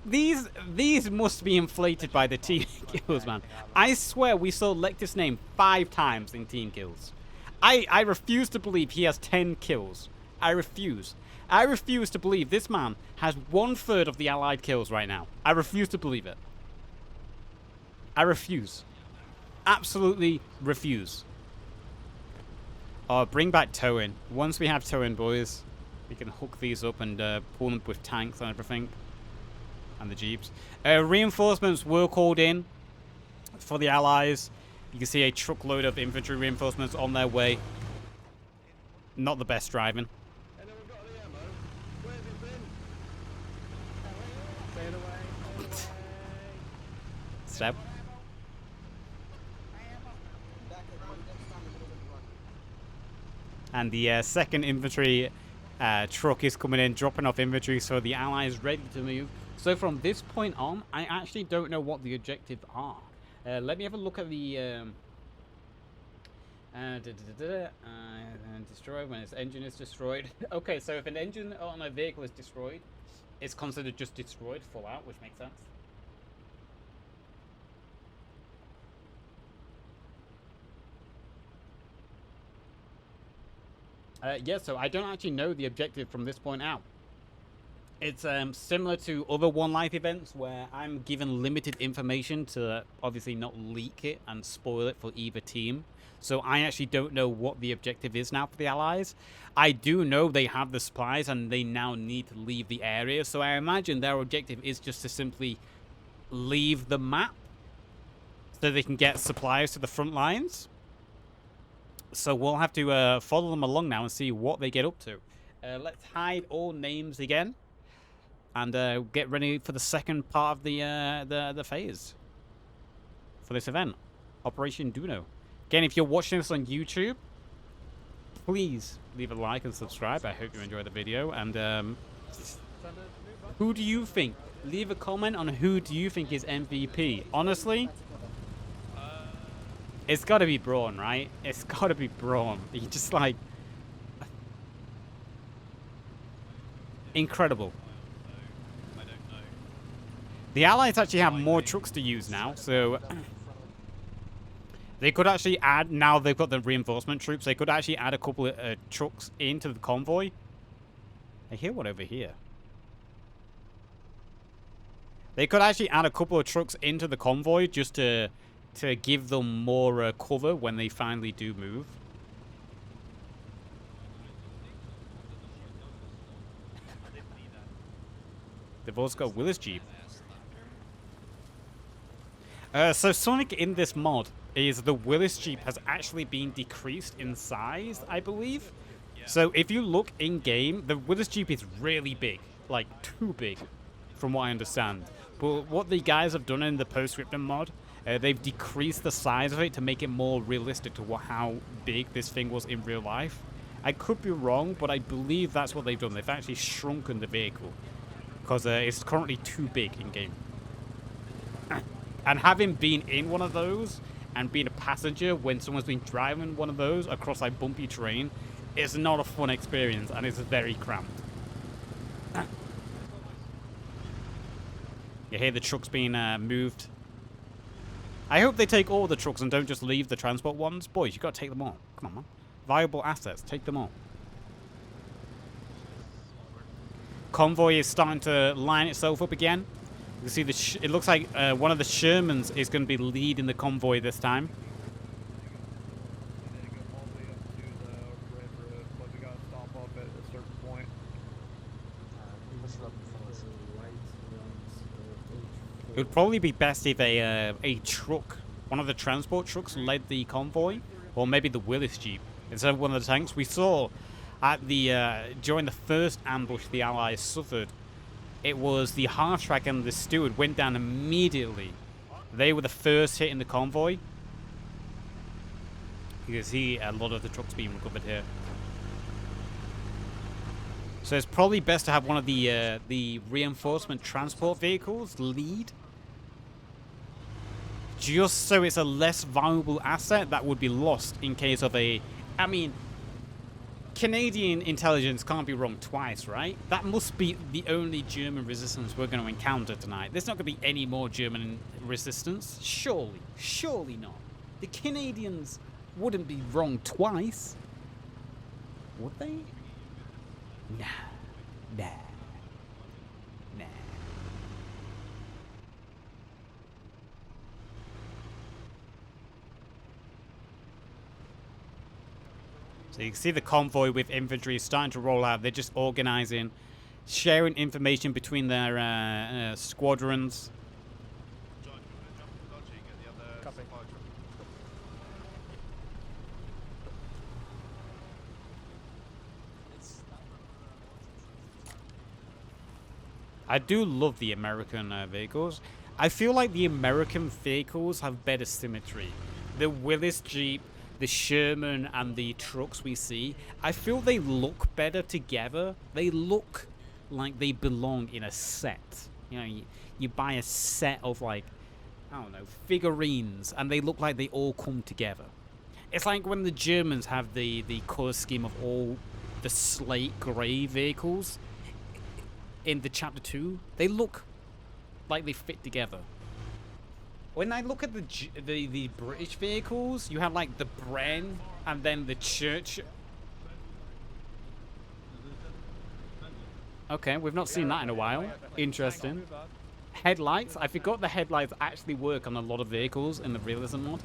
these must be inflated by the team kills, man. I swear we saw Lecter's name 5 times in team kills. I refuse to believe he has 10 kills. I refuse. I refuse to believe this man has 1/3 of the Allied kills right now. I refuse to believe it. I refuse. Absolutely refuse. Oh, bring back towing. Once we have towing, boys, we can hook these up and pull them with tanks and everything. And the jeeps. Reinforcements were called in for the Allies. You can see a truckload of infantry reinforcements on their way. Not the best driving. Anyone got any ammo? Where have you been? Sail away, sail away. Step. And the 2nd infantry truck is coming in, dropping off infantry, so the Allies ready to move. So from this point on, I actually don't know what the objectives are. Let me have a look at the destroy when its engine is destroyed. Okay, so if an engine on a vehicle is destroyed, it's considered just destroyed, full out, which makes sense. Yeah, so I don't actually know the objective from this point out. It's similar to other One Life events where I'm given limited information to obviously not leak it and spoil it for either team. So I actually don't know what the objective is now for the Allies. I do know they have the supplies and they now need to leave the area. So I imagine their objective is just to simply leave the map so they can get supplies to the front lines. So we'll have to follow them along now and see what they get up to. Let's hide all names again. And get ready for the second part of the phase for this event, Operation Duno. Again, if you're watching this on YouTube, please leave a like and subscribe. I hope you enjoyed the video. And who do you think? Leave a comment on who do you think is MVP. Honestly, it's got to be Braun, right? It's got to be Braun. He's just like incredible. The Allies actually have more trucks to use now, so they could actually add, now they've got the reinforcement troops, they could actually add a couple of trucks into the convoy. I hear one over here. They could actually add a couple of trucks into the convoy just to give them more cover when they finally do move. They've also got Willis Jeep. So Sonic in this mod is the Willis Jeep has actually been decreased in size, I believe. So if you look in game, the Willis Jeep is really big, like too big, from what I understand. But what the guys have done in the post-scriptum mod, they've decreased the size of it to make it more realistic to how big this thing was in real life. I could be wrong, but I believe that's what they've done. They've actually shrunken the vehicle because it's currently too big in game. And having been in one of those and being a passenger when someone's been driving one of those across like bumpy terrain, it's not a fun experience and it's very cramped. You hear the trucks being moved. I hope they take all the trucks and don't just leave the transport ones. Boys, you got to take them all. Come on, man. Viable assets. Take them all. Convoy is starting to line itself up again. You can see it looks like one of the Shermans is going to be leading the convoy this time. And then go all the way up to the red road, but we gotta stop off at a certain point. It would probably be best if a truck, one of the transport trucks, led the convoy, or maybe the Willis Jeep instead of one of the tanks. We saw at the during the first ambush the Allies suffered. It was the half-track and the steward went down immediately. They were the first hit in the convoy. You can see a lot of the trucks being recovered here. So it's probably best to have one of the reinforcement transport vehicles lead. Just so it's a less valuable asset that would be lost in case of a... I mean, Canadian intelligence can't be wrong twice, right? That must be the only German resistance we're going to encounter tonight. There's not going to be any more German resistance. Surely. Surely not. The Canadians wouldn't be wrong twice. Would they? Nah. Nah. Nah. So you can see the convoy with infantry starting to roll out. They're just organizing, sharing information between their squadrons. John, you want to jump to dodging at the other Copy. supply truck? I do love the American vehicles. I feel like the American vehicles have better symmetry. The Willis Jeep, the Sherman, and the trucks we see, I feel they look better together. They look like they belong in a set. You know, you buy a set of, like, I don't know, figurines, and they look like they all come together. It's like when the Germans have the color scheme of all the slate gray vehicles in the chapter 2. They look like they fit together. When I look at the British vehicles, you have like the Bren and then the Church. Okay, we've not seen that in a while. Interesting. Headlights. I forgot the headlights actually work on a lot of vehicles in the Realism mod.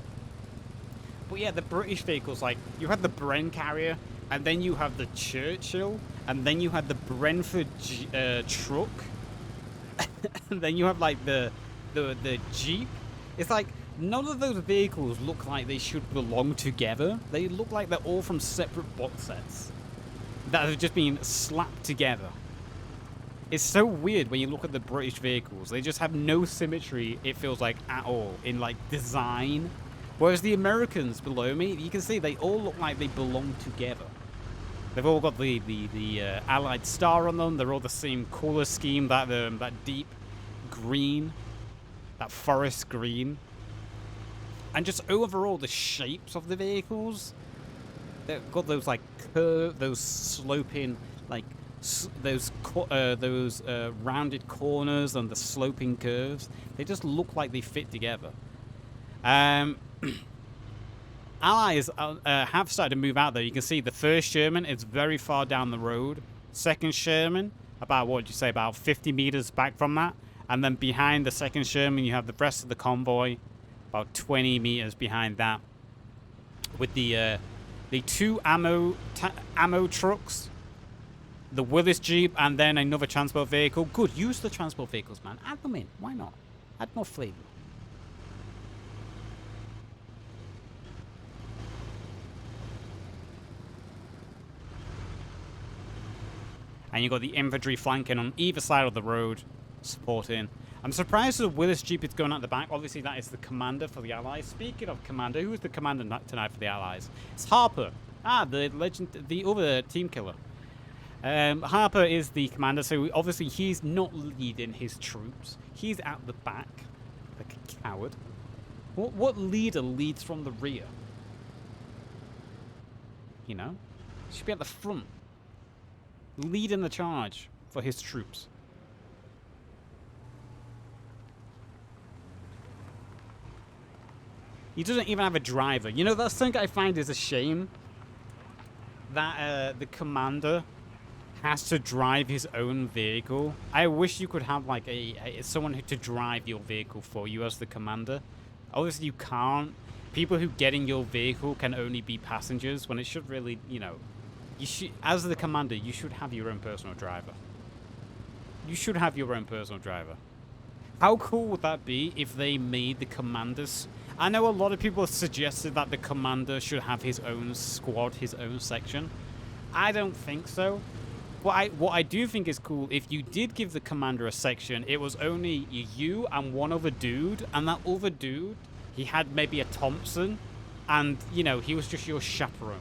But yeah, the British vehicles, like, you have the Bren carrier, and then you have the Churchill, and then you have the Brentford truck, and then you have like the Jeep. It's like none of those vehicles look like they should belong together. They look like they're all from separate box sets that have just been slapped together. It's so weird when you look at the British vehicles. They just have no symmetry, it feels like, at all, in like design. Whereas the Americans below me, you can see they all look like they belong together. They've all got the Allied star on them. They're all the same color scheme, that deep green, that forest green. And just overall, the shapes of the vehicles, they've got those like those sloping, like those rounded corners and the sloping curves. They just look like they fit together. Allies have started to move out though. You can see the first Sherman is very far down the road. Second Sherman, about, what would you say, about 50 meters back from that. And then behind the second Sherman, you have the rest of the convoy, about 20 meters behind that. With the two ammo trucks, the Willis Jeep, and then another transport vehicle. Good, use the transport vehicles, man. Add them in. Why not? Add more flavor. And you got the infantry flanking on either side of the road, supporting. I'm surprised the Willis Jeep is going out the back. Obviously, that is the commander for the Allies. Speaking of commander, who is the commander tonight for the Allies? It's Harper. Ah, the legend, the other team killer. Harper is the commander, so obviously he's not leading his troops. He's at the back, like a coward. What leader leads from the rear? You know? He should be at the front, leading the charge for his troops. He doesn't even have a driver. You know, that's something I find is a shame. That the commander has to drive his own vehicle. I wish you could have like someone to drive your vehicle for you as the commander. Obviously you can't. People who get in your vehicle can only be passengers when it should really, you know, you should, as the commander, you should have your own personal driver. You should have your own personal driver. How cool would that be if they made the commanders? I know a lot of people have suggested that the commander should have his own squad, his own section. I don't think so. What I do think is cool, if you did give the commander a section, it was only you and one other dude, and that other dude, he had maybe a Thompson, and, you know, he was just your chaperone.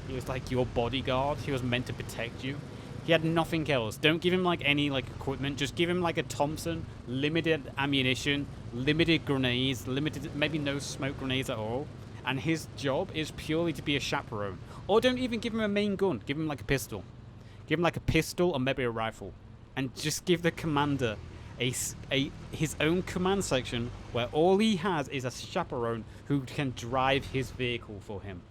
He was like your bodyguard. He was meant to protect you. He had nothing else. Don't give him like any like equipment. Just give him like a Thompson, limited ammunition, limited grenades, limited, maybe no smoke grenades at all. And his job is purely to be a chaperone. Or don't even give him a main gun. Give him like a pistol. Give him like a pistol or maybe a rifle. And just give the commander his own command section where all he has is a chaperone who can drive his vehicle for him.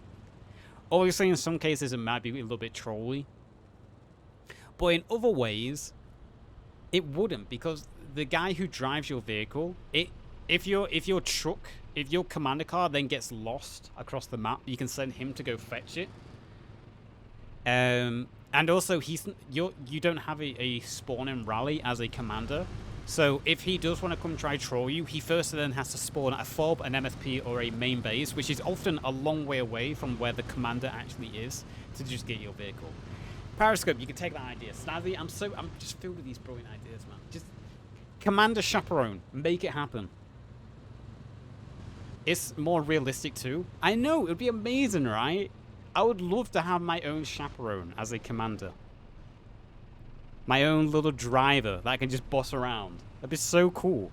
Obviously, in some cases, it might be a little bit trolly. But in other ways, it wouldn't, because the guy who drives your vehicle, if your commander car then gets lost across the map, you can send him to go fetch it. And also, you don't have a spawn in rally as a commander. So if he does want to come try troll you, he first then has to spawn at a FOB, an MSP, or a main base, which is often a long way away from where the commander actually is, to just get your vehicle. Periscope, you can take that idea. Snazzy, I'm just filled with these brilliant ideas, man. Just commander chaperone, make it happen. It's more realistic too. I know, it would be amazing, right? I would love to have my own chaperone as a commander. My own little driver that I can just boss around. That'd be so cool.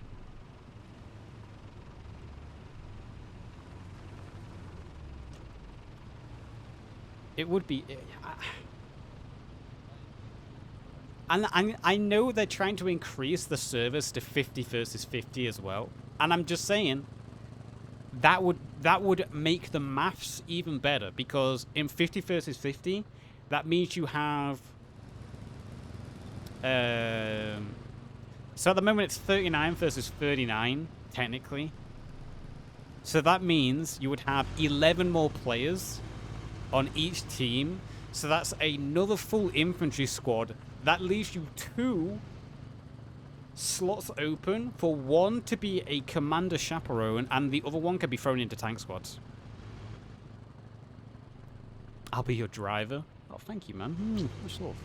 It would be. And I know they're trying to increase the service to 50 versus 50 as well. And I'm just saying, that would make the maths even better, because in 50 versus 50, that means you have. So at the moment it's 39 versus 39, technically. So that means you would have 11 more players on each team. So that's another full infantry squad. That leaves you 2 slots open for one to be a commander chaperone, and the other one can be thrown into tank squads. I'll be your driver. Oh, thank you, man. Much love.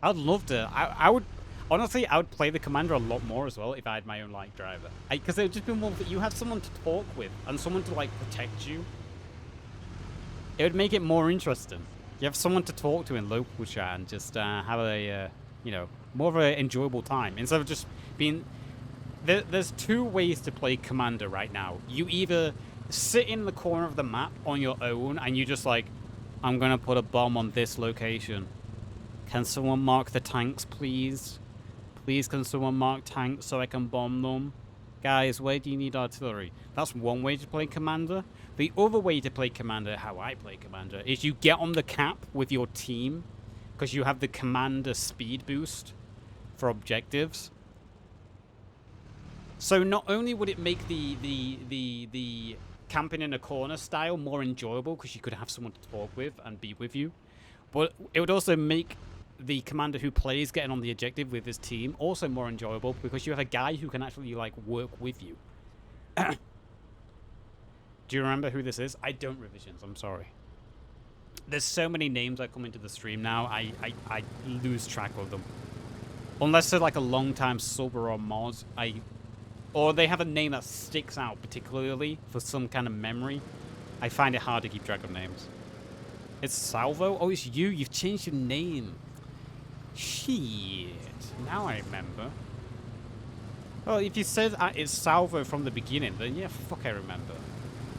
I'd love to. I would, honestly, I would play the commander a lot more as well if I had my own like driver. Because it would just be more that you have someone to talk with and someone to like protect you. It would make it more interesting. You have someone to talk to in local chat and just have a, you know, more of an enjoyable time instead of just being. There's 2 ways to play commander right now. You either sit in the corner of the map on your own and you just like, I'm gonna put a bomb on this location. Can someone mark the tanks, please? Please, can someone mark tanks so I can bomb them? Guys, where do you need artillery? That's one way to play commander. The other way to play commander, how I play commander, is you get on the cap with your team, because you have the commander speed boost for objectives. So not only would it make the camping in a corner style more enjoyable, because you could have someone to talk with and be with you, but it would also make the commander who plays getting on the objective with his team also more enjoyable, because you have a guy who can actually like work with you. Do you remember who this is? I don't, Revisions, I'm sorry. There's so many names that come into the stream now, I lose track of them. Unless they're like a long-time sub or a mod, or they have a name that sticks out particularly for some kind of memory, I find it hard to keep track of names. It's Salvo? Oh, it's you. You've changed your name. Shit. Now I remember. Well, if you said it's Salvo from the beginning, then yeah, fuck, I remember.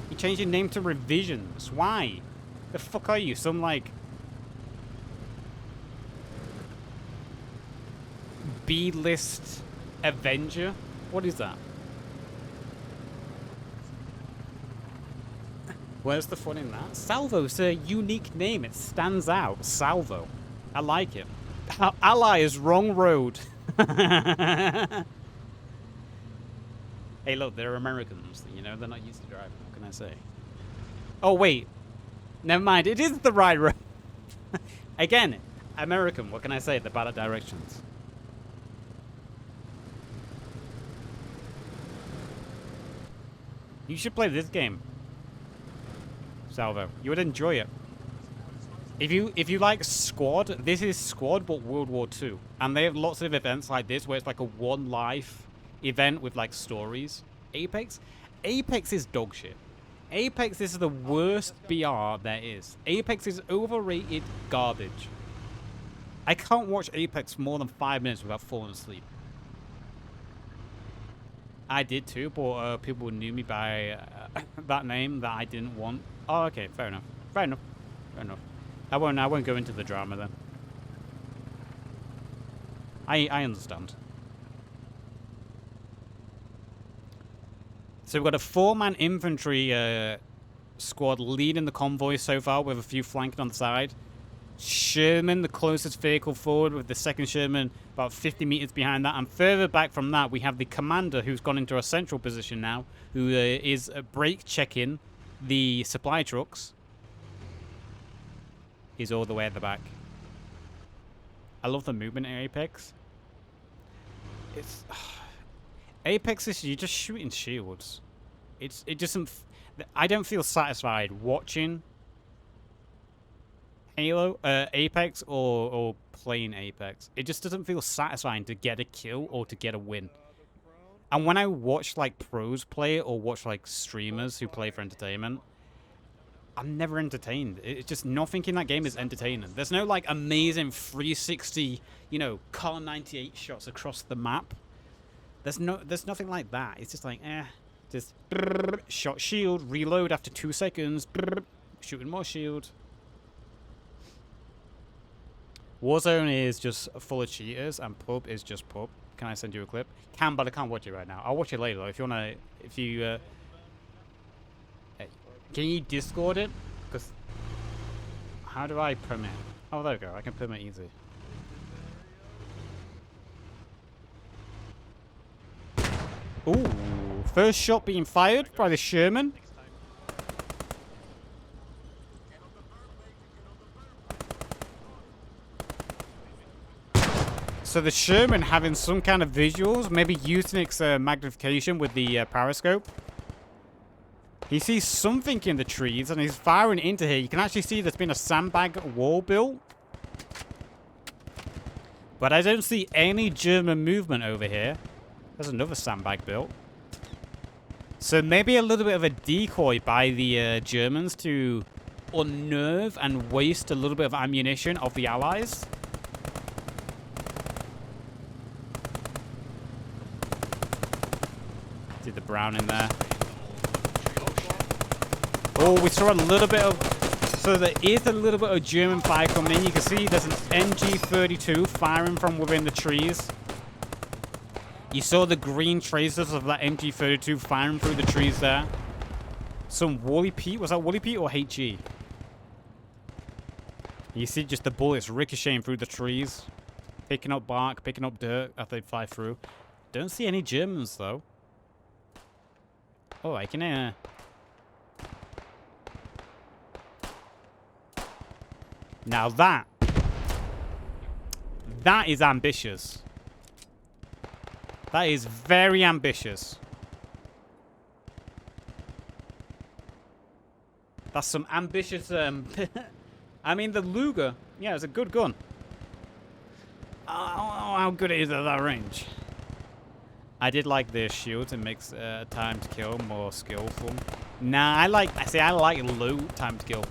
You changed your name to Revisions. Why? The fuck are you? Some, like, B-list Avenger? What is that? Where's the fun in that? Salvo's a unique name. It stands out. Salvo. I like it. Ally is wrong road. Hey, look, they're Americans. You know, they're not used to driving. What can I say? Oh, wait. Never mind. It is the right road. Again, American. What can I say? They're bad at directions. You should play this game, Salvo. You would enjoy it. If you like Squad, this is Squad but World War II. And they have lots of events like this where it's like a one life event with like stories. Apex? Apex is dog shit. Apex is the worst BR there is. Apex is overrated garbage. I can't watch Apex more than 5 minutes without falling asleep. I did too, but people knew me by that name that I didn't want. Oh, okay, fair enough. Fair enough. Fair enough. I won't go into the drama then. I understand. So we've got a 4-man infantry squad leading the convoy so far, with a few flanking on the side. Sherman, the closest vehicle forward, with the second Sherman about 50 meters behind that. And further back from that, we have the commander, who's gone into a central position now, who is brake checking the supply trucks. He's all the way at the back. I love the movement in Apex. It's Apex is you're just shooting shields. It doesn't. I don't feel satisfied watching Halo, Apex, or playing Apex. It just doesn't feel satisfying to get a kill or to get a win. And when I watch like pros play it or watch like streamers who play for entertainment, I'm never entertained. It's just nothing in that game is entertaining. There's no like amazing 360, you know, Car 98 shots across the map. There's nothing like that. It's just like, just shot shield, reload after 2 seconds, shooting more shield. Warzone is just full of cheaters, and pub is just pub. Can I send you a clip? Can, but I can't watch it right now. I'll watch it later though. If you wanna, can you Discord it? Because how do I permit? Oh, there we go. I can permit easy. Ooh, first shot being fired by the Sherman. So the Sherman having some kind of visuals, maybe using its magnification with the periscope. He sees something in the trees and he's firing into here. You can actually see there's been a sandbag wall built. But I don't see any German movement over here. There's another sandbag built. So maybe a little bit of a decoy by the Germans to unnerve and waste a little bit of ammunition of the Allies. Did the brown in there. Oh, we saw a little bit of... So there is a little bit of German fire coming in. You can see there's an MG32 firing from within the trees. You saw the green traces of that MG32 firing through the trees there. Some Woolly Pete. Was that Woolly Pete or HG? You see just the bullets ricocheting through the trees. Picking up bark, picking up dirt as they fly through. Don't see any Germans, though. Oh, I can... Now that is ambitious. That is very ambitious. That's some ambitious I mean, the Luger, yeah, it's a good gun. How good it is at that range. I did like the shields. It makes time to kill more skillful. Nah, I like low time to kill.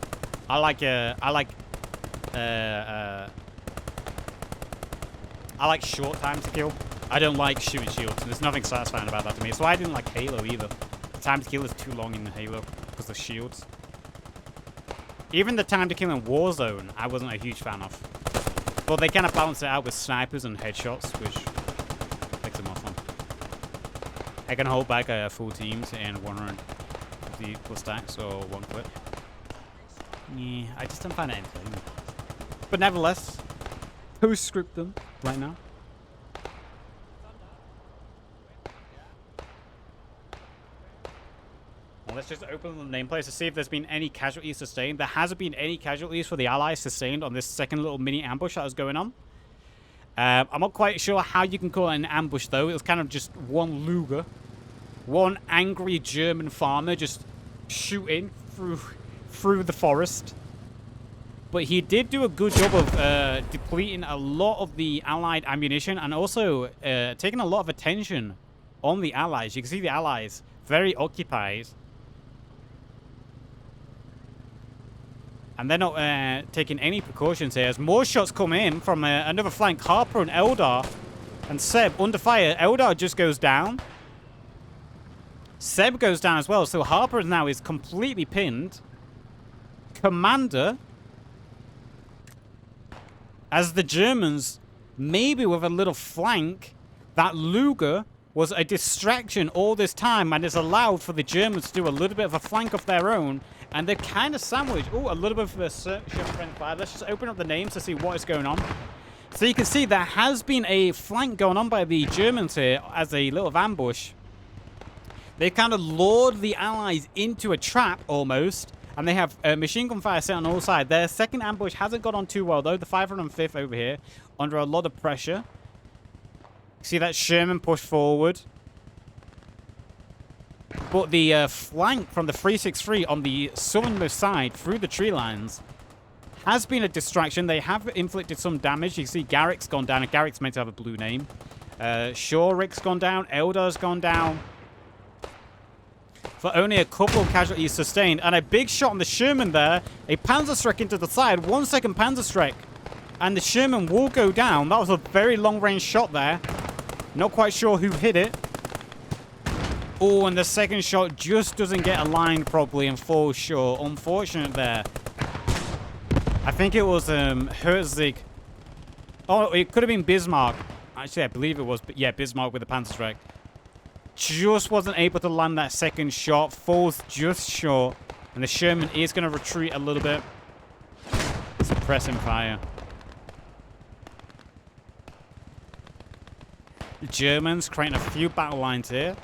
I like short time to kill. I don't like shooting shields. There's nothing satisfying about that to me. So I didn't like Halo either. The time to kill is too long in Halo because of shields. Even the time to kill in Warzone, I wasn't a huge fan of. But they kind of balance it out with snipers and headshots, which makes it more fun. I can hold back full teams in 150 plus stacks or one clip. Yeah, I just don't find it entertaining. But nevertheless, post-scriptum right now. Well, let's just open the nameplate to see if there's been any casualties sustained. There hasn't been any casualties for the Allies sustained on this second little mini ambush that was going on. I'm not quite sure how you can call it an ambush, though. It was kind of just one Luger. One angry German farmer just shooting through the forest. But he did do a good job of depleting a lot of the Allied ammunition and also taking a lot of attention on the Allies. You can see the Allies very occupied. And they're not taking any precautions here. As more shots come in from another flank, Harper and Eldar and Seb under fire. Eldar just goes down. Seb goes down as well. So Harper now is completely pinned. Commander, as the Germans, maybe with a little flank, that Luger was a distraction all this time and has allowed for the Germans to do a little bit of a flank of their own. And they're kind of sandwiched. Oh, a little bit of a friend fire. Let's just open up the names to see what is going on. So you can see there has been a flank going on by the Germans here as a little ambush. They've kind of lured the Allies into a trap almost. And they have machine gun fire set on all sides. Their second ambush hasn't gone on too well, though. The 505th over here under a lot of pressure. See that Sherman push forward. But the flank from the 363 on the southernmost side through the tree lines has been a distraction. They have inflicted some damage. You can see Garrick's gone down, and Garrick's meant to have a blue name. Shorrick's gone down. Eldar's gone down. For only a couple of casualties sustained. And a big shot on the Sherman there. A Panzerstreck into the side. 1 second Panzerstreck. And the Sherman will go down. That was a very long-range shot there. Not quite sure who hit it. Oh, and the second shot just doesn't get aligned properly and falls short. Unfortunate there. I think it was Herzig. Oh, it could have been Bismarck. Actually, I believe it was. But yeah, Bismarck with the Panzerstreck. Just wasn't able to land that second shot. Falls just short. And the Sherman is going to retreat a little bit. Suppressing fire. The Germans creating a few battle lines here.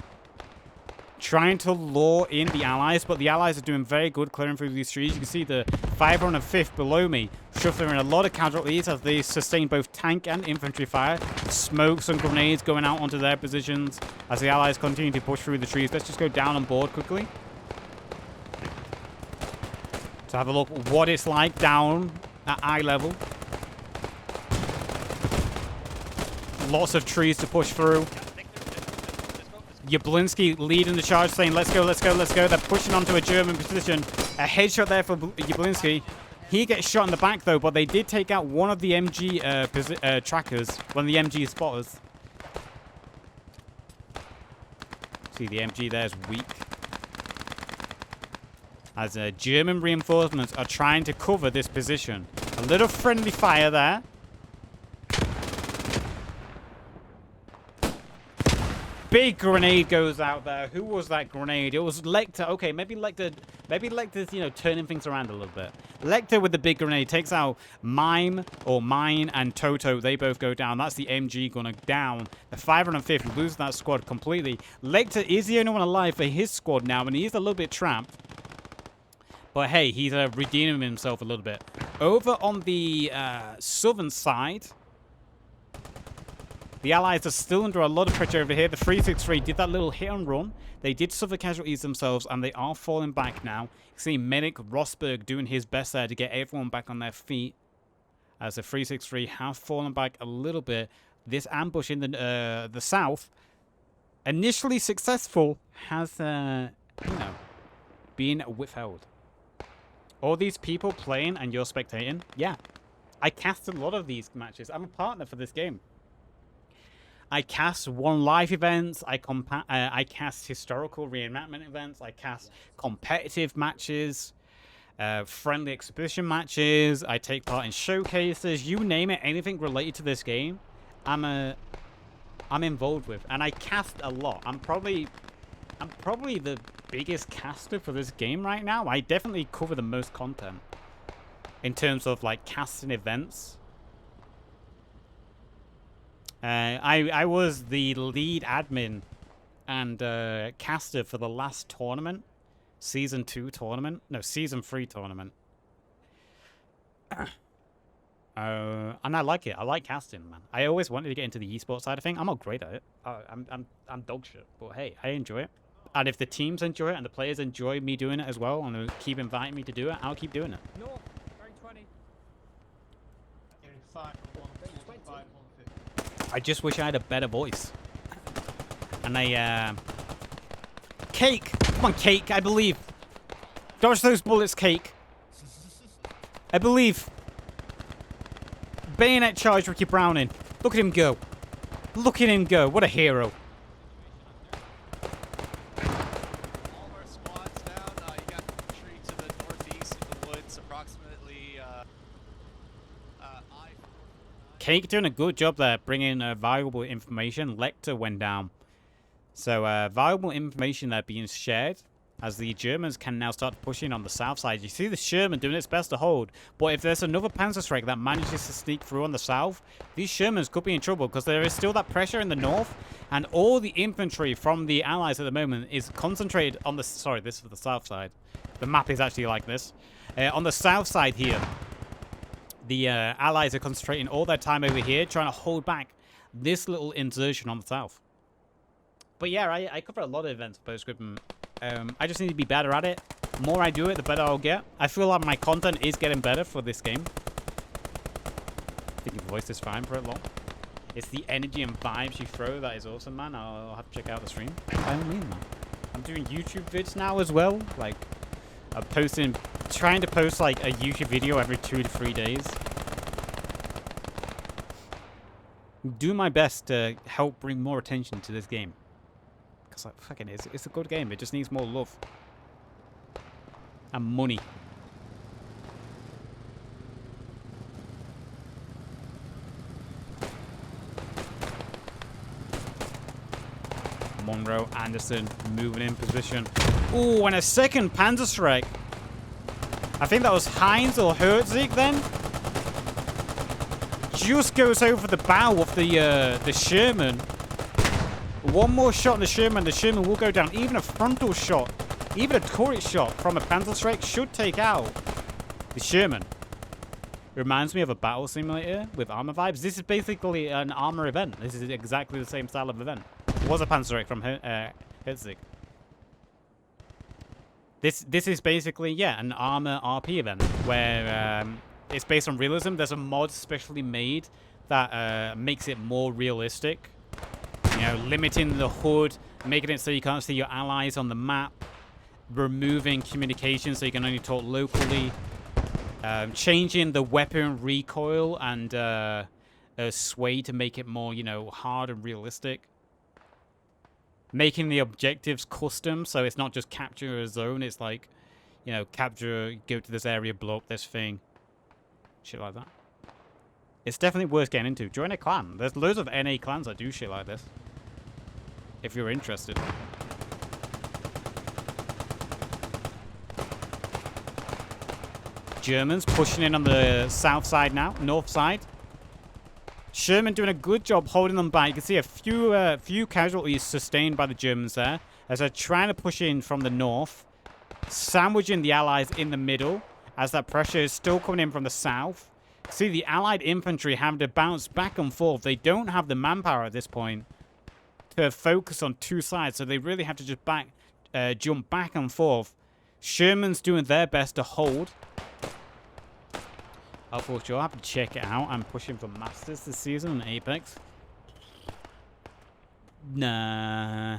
Trying to lure in the Allies, but the Allies are doing very good clearing through these trees. You can see the 505th below me shuffling a lot of casualties as they sustain both tank and infantry fire. Smokes and grenades going out onto their positions as the Allies continue to push through the trees. Let's just go down on board quickly to have a look at what it's like down at eye level. Lots of trees to push through. Jablinski leading the charge, saying, let's go, let's go, let's go. They're pushing onto a German position. A headshot there for Jablinski. He gets shot in the back, though, but they did take out one of the MG trackers, one of the MG spotters. See, the MG there is weak. As German reinforcements are trying to cover this position. A little friendly fire there. Big grenade goes out there. Who was that grenade? It was Lecter. Okay, maybe Lecter's, you know, turning things around a little bit. Lecter with the big grenade takes out Mine and Toto. They both go down. That's the MG gunner down. The 505th loses that squad completely. Lecter is the only one alive for his squad now, and he's a little bit trapped. But hey, he's redeeming himself a little bit. Over on the southern side, The Allies are still under a lot of pressure over here. The 363 did that little hit and run. They did suffer casualties themselves, and they are falling back now. You see Medic Rosberg doing his best there to get everyone back on their feet. As the 363 have fallen back a little bit. This ambush in the south, initially successful, has, you know, been withheld. All these people playing and you're spectating? Yeah. I cast a lot of these matches. I'm a partner for this game. I cast one live events. I cast historical reenactment events. I cast competitive matches, friendly exhibition matches. I take part in showcases. You name it, anything related to this game, I'm involved with, and I cast a lot. I'm probably the biggest caster for this game right now. I definitely cover the most content in terms of like casting events. I was the lead admin and caster for the last tournament, Season 2 tournament. No, Season 3 tournament. And I like it. I like casting, man. I always wanted to get into the esports side of things. I'm not great at it. I'm dog shit. But hey, I enjoy it. And if the teams enjoy it and the players enjoy me doing it as well, and they keep inviting me to do it, I'll keep doing it. North, going 20. Getting 5 for 145, 150. I just wish I had a better voice. And Cake! Come on, Cake, I believe. Dodge those bullets, Cake. I believe. Bayonet charge, Ricky Browning. Look at him go. Look at him go. What a hero. All of our squads down. You got infantry to the northeast of the woods, approximately Cake doing a good job there, bringing valuable information. Lecter went down. So valuable information there being shared as the Germans can now start pushing on the south side. You see the Sherman doing its best to hold, but if there's another Panzerstrike that manages to sneak through on the south, these Shermans could be in trouble because there is still that pressure in the north, and all the infantry from the Allies at the moment is concentrated on the... Sorry, this is for the south side. The map is actually like this. On the south side here, the Allies are concentrating all their time over here, trying to hold back this little insertion on the south. But yeah, I cover a lot of events for Scriptum. I just need to be better at it. The more I do it, the better I'll get. I feel like my content is getting better for this game. I think your voice is fine for it long. It's the energy and vibes you throw that is awesome, man. I'll have to check out the stream. By all means, man. I'm doing YouTube vids now as well. Like, I'm trying to post like a YouTube video every 2 to 3 days. Do my best to help bring more attention to this game. Because like, fucking, it's a good game. It just needs more love. And money. Monroe, Anderson, moving in position. Ooh, and a second Panzerstrike. I think that was Heinz or Herzig then. Just goes over the bow of the Sherman. One more shot on the Sherman will go down. Even a frontal shot, even a turret shot from a Panzerstrike should take out the Sherman. Reminds me of a battle simulator with armor vibes. This is basically an armor event. This is exactly the same style of event. It was a Panzerstrike from Herzig. This is basically, yeah, an armor RP event where it's based on realism. There's a mod specially made that makes it more realistic. You know, limiting the HUD, making it so you can't see your allies on the map, removing communication so you can only talk locally, changing the weapon recoil and sway to make it more, you know, hard and realistic. Making the objectives custom, so it's not just capture a zone, it's like, you know, capture, go to this area, blow up this thing. Shit like that. It's definitely worth getting into. Join a clan. There's loads of NA clans that do shit like this. If you're interested. Germans pushing in on the south side now, north side. Sherman doing a good job holding them back. You can see a few casualties sustained by the Germans there as they're trying to push in from the north, sandwiching the Allies in the middle as that pressure is still coming in from the south. See, the Allied infantry have to bounce back and forth. They don't have the manpower at this point to focus on two sides, so they really have to just jump back and forth. Sherman's doing their best to hold. Oh, for sure, I have to check it out. I'm pushing for Masters this season in Apex. Nah.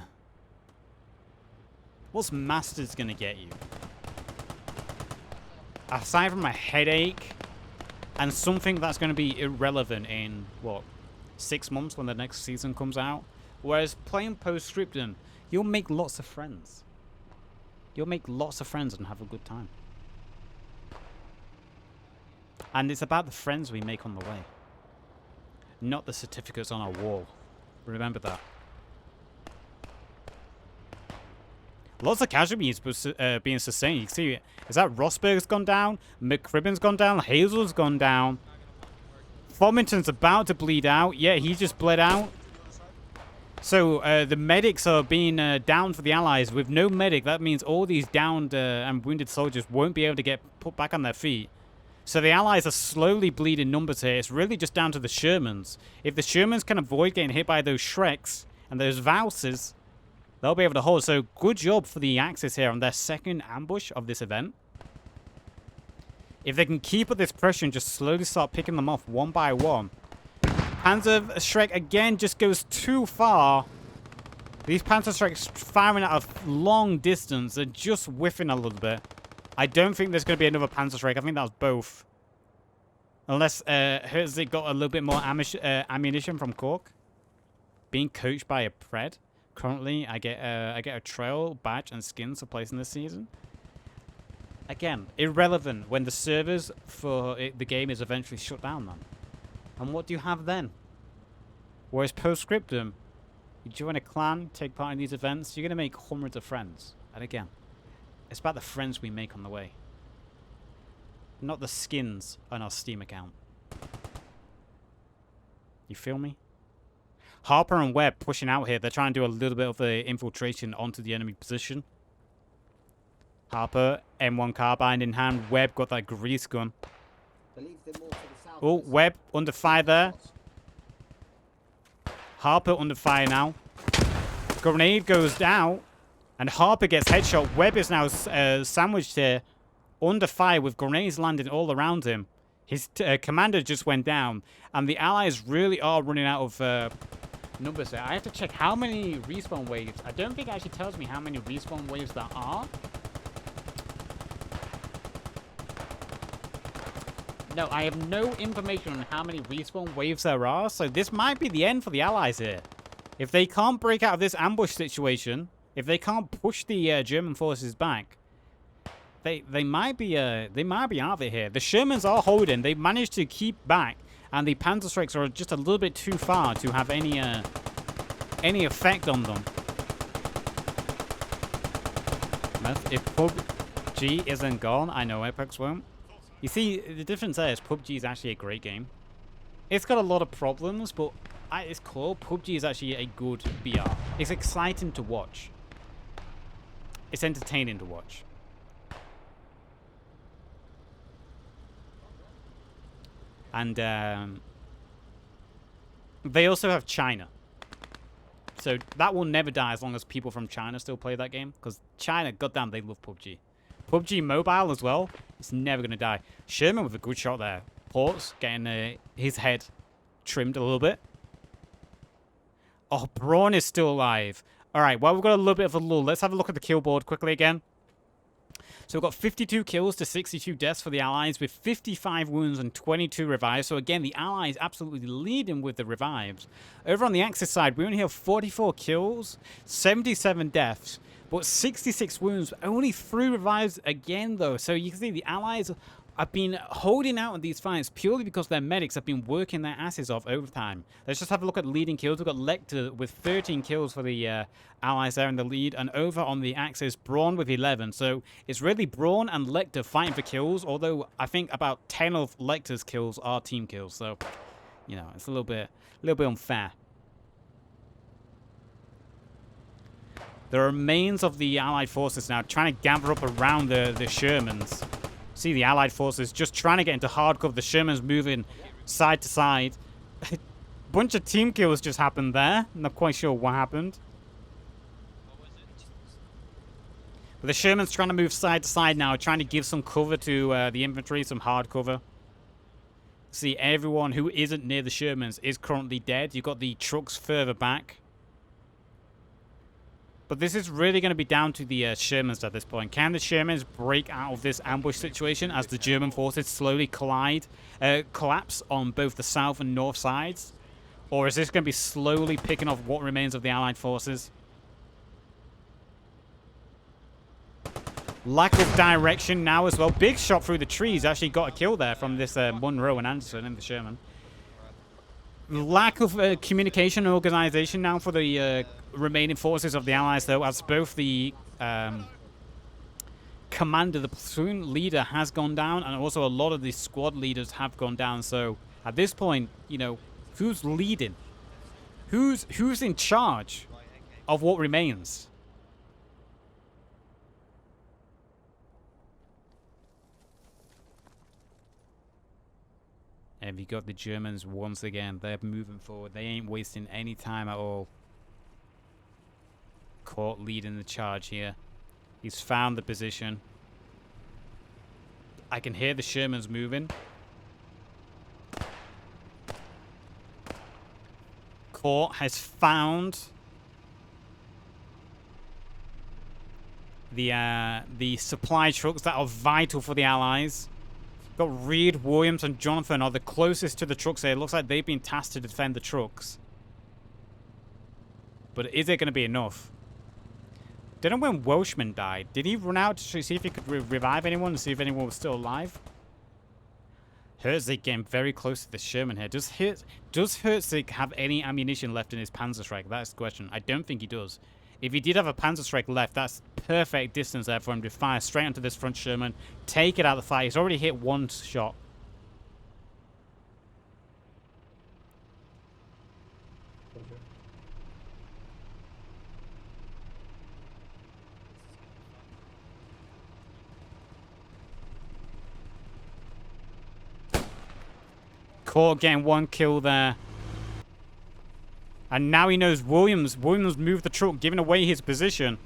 What's Masters gonna get you? Aside from a headache and something that's going to be irrelevant in, what, 6 months when the next season comes out? Whereas playing post-scriptum, you'll make lots of friends. You'll make lots of friends and have a good time. And it's about the friends we make on the way. Not the certificates on our wall. Remember that. Lots of casualties being sustained. You can see, is that Rosberg's gone down? McCribben's gone down? Hazel's gone down? Fomington's about to bleed out. Yeah, he just bled out. So the medics are being downed for the Allies. With no medic, that means all these downed and wounded soldiers won't be able to get put back on their feet. So the Allies are slowly bleeding numbers here. It's really just down to the Shermans. If the Shermans can avoid getting hit by those Shreks and those Vouses, they'll be able to hold. So good job for the Axis here on their second ambush of this event. If they can keep up this pressure and just slowly start picking them off one by one. Panzer Shrek again just goes too far. These Panzer Shreks firing at a long distance. They're just whiffing a little bit. I don't think there's going to be another Panzer Shrek. I think that was both. Unless Herzig got a little bit more ammunition from Cork. Being coached by a Pred. Currently, I get a trail, badge, and skins for placing this season. Again, irrelevant when the servers for the game is eventually shut down, then. And what do you have then? Whereas post-scriptum, you join a clan, take part in these events, you're going to make hundreds of friends. And again, it's about the friends we make on the way. Not the skins on our Steam account. You feel me? Harper and Webb pushing out here. They're trying to do a little bit of the infiltration onto the enemy position. Harper, M1 carbine in hand. Webb got that grease gun. Oh, Webb under fire there. Harper under fire now. Grenade goes down. And Harper gets headshot. Webb is now sandwiched here. Under fire with grenades landing all around him. His commander just went down. And the Allies really are running out of numbers there. I have to check how many respawn waves. I don't think it actually tells me how many respawn waves there are. No, I have no information on how many respawn waves there are, so this might be the end for the Allies here. If they can't break out of this ambush situation, if they can't push the German forces back, they might be out of it here. The Shermans are holding. They've managed to keep back, and the Panzerstreiks are just a little bit too far to have any effect on them. If PUBG isn't gone, I know Apex won't. You see, the difference there is PUBG is actually a great game. It's got a lot of problems, but at its core, PUBG is actually a good BR. It's exciting to watch. It's entertaining to watch. And they also have China. So that will never die as long as people from China still play that game. Because China, goddamn, they love PUBG. PUBG Mobile as well. It's never going to die. Sherman with a good shot there. Ports getting his head trimmed a little bit. Oh, Braun is still alive. All right, well, we've got a little bit of a lull. Let's have a look at the kill board quickly again. So we've got 52 kills to 62 deaths for the Allies with 55 wounds and 22 revives. So again, the Allies absolutely leading with the revives. Over on the Axis side, we only have 44 kills, 77 deaths, but 66 wounds, only 3 revives again though. So you can see the Allies have been holding out in these fights purely because their medics have been working their asses off over time. Let's just have a look at leading kills. We've got Lecter with 13 kills for the Allies there in the lead. And over on the Axis, Braun with 11. So it's really Braun and Lecter fighting for kills. Although I think about 10 of Lecter's kills are team kills. So, you know, it's a little bit unfair. The remains of the Allied forces now trying to gather up around the Shermans. See the Allied forces just trying to get into hard cover. The Shermans moving side to side. Bunch of team kills just happened there. I'm not quite sure what happened. What was it? But the Sherman's trying to move side to side now, trying to give some cover to the infantry, some hard cover. See, everyone who isn't near the Shermans is currently dead. You've got the trucks further back. But this is really going to be down to the Shermans at this point. Can the Shermans break out of this ambush situation as the German forces slowly collapse on both the south and north sides? Or is this going to be slowly picking off what remains of the Allied forces? Lack of direction now as well. Big shot through the trees. Actually got a kill there from this Monroe and Anderson and the Sherman. Lack of communication and organization now for the remaining forces of the Allies, though, as both the commander, the platoon leader, has gone down, and also a lot of the squad leaders have gone down. So at this point, you know, who's leading? Who's in charge of what remains? And you got the Germans once again. They're moving forward. They ain't wasting any time at all. Court leading the charge here. He's found the position. I can hear the Shermans moving. Court has found the supply trucks that are vital for the Allies. Got Reed, Williams, and Jonathan are the closest to the trucks here. It looks like they've been tasked to defend the trucks. But is it going to be enough? Don't know when Welshman died. Did he run out to see if he could revive anyone and see if anyone was still alive? Herzig getting very close to the Sherman here. Does Herzig have any ammunition left in his Panzerschreck? That's the question. I don't think he does. If he did have a Panzerschreck left, that's perfect distance there for him to fire straight onto this front Sherman. Take it out of the fire. He's already hit one shot. Court getting one kill there. And now he knows Williams. Williams moved the truck, giving away his position.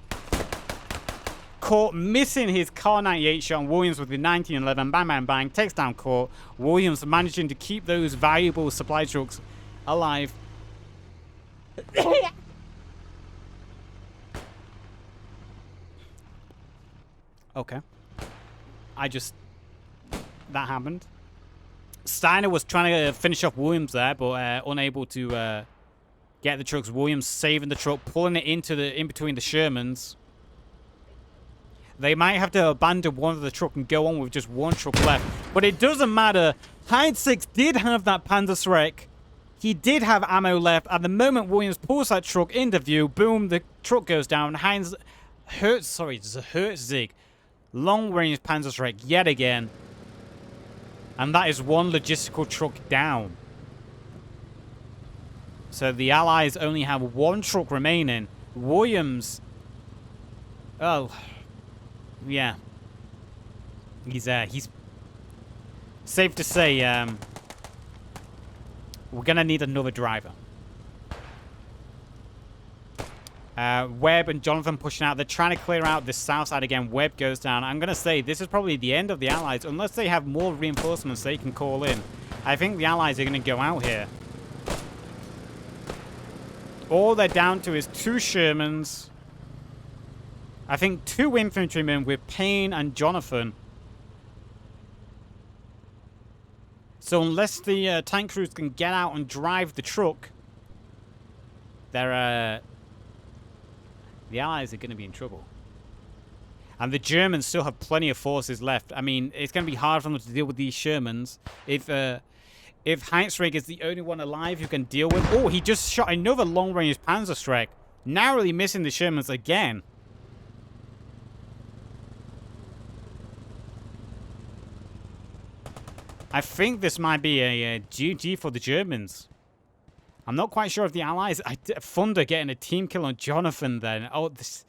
Court missing his Car 98 shot on Williams with the 1911. Bang, bang, bang. Takes down Court. Williams managing to keep those valuable supply trucks alive. Okay. That happened. Steiner was trying to finish off Williams there, but unable to get the trucks. Williams saving the truck, pulling it in between the Shermans. They might have to abandon one of the truck and go on with just one truck left. But it doesn't matter. Herzig did have that Panzerschreck. He did have ammo left. At the moment Williams pulls that truck into view, boom, the truck goes down. Herzig. Long-range Panzerschreck yet again. And that is one logistical truck down. So the Allies only have one truck remaining. Williams... Oh... Yeah. He's safe to say, we're gonna need another driver. Webb and Jonathan pushing out. They're trying to clear out this south side again. Webb goes down. I'm gonna say this is probably the end of the Allies, unless they have more reinforcements they can call in. I think the Allies are gonna go out here. All they're down to is 2 Shermans. I think 2 infantrymen with Payne and Jonathan. So unless the tank crews can get out and drive the truck, they're the Allies are going to be in trouble. And the Germans still have plenty of forces left. I mean, it's going to be hard for them to deal with these Shermans. If Herzig is the only one alive who can deal with... Oh, he just shot another long-range Panzerschreck. Narrowly missing the Shermans again. I think this might be a GG for the Germans. I'm not quite sure if the Allies... Thunder getting a team kill on Jonathan then. Oh, this...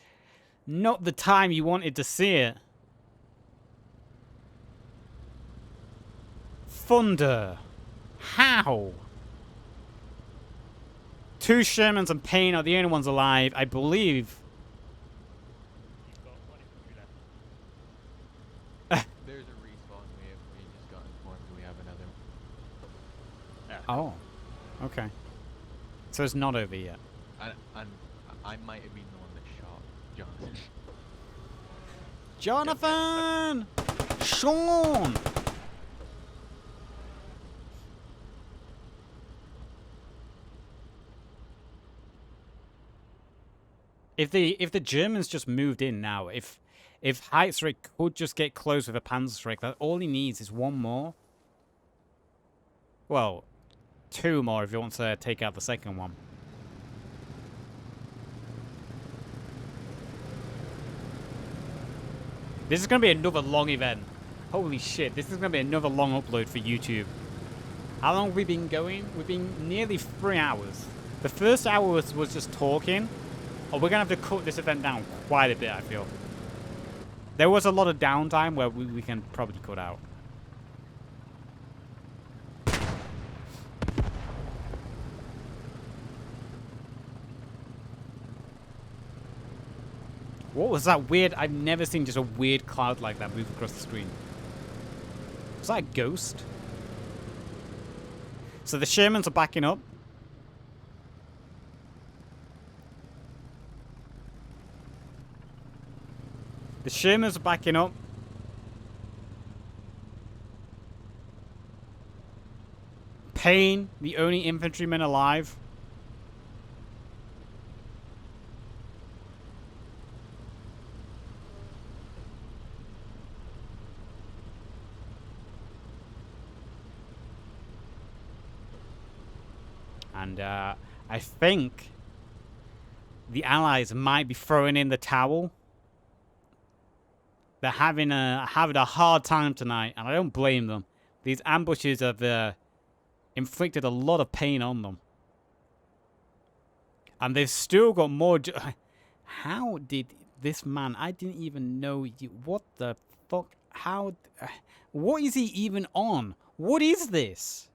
Not the time you wanted to see it. Thunder. How? 2 Shermans and Payne are the only ones alive, I believe. You've got 1 infantry left. There's a respawn wave. We just got informed we have another. Oh. Okay. So it's not over yet. I might have been the one that shot Jonathan! Jonathan. Sean! If the Germans just moved in now, if Heizrich could just get close with a Panzerstreik, that all he needs is 1 more. Well, 2 more if he wants to take out the second one. This is going to be another long event. Holy shit, this is going to be another long upload for YouTube. How long have we been going? We've been nearly 3 hours. The first hour was just talking. Oh, we're going to have to cut this event down quite a bit, I feel. There was a lot of downtime where we can probably cut out. What was that weird? I've never seen just a weird cloud like that move across the screen. Was that a ghost? So the Shermans are backing up. The Shermans are backing up. Payne, the only infantryman alive. And I think the Allies might be throwing in the towel. They're having a hard time tonight, and I don't blame them. These ambushes have inflicted a lot of pain on them. And they've still got more... How did this man... I didn't even know... What the fuck? How... What is he even on? What is this?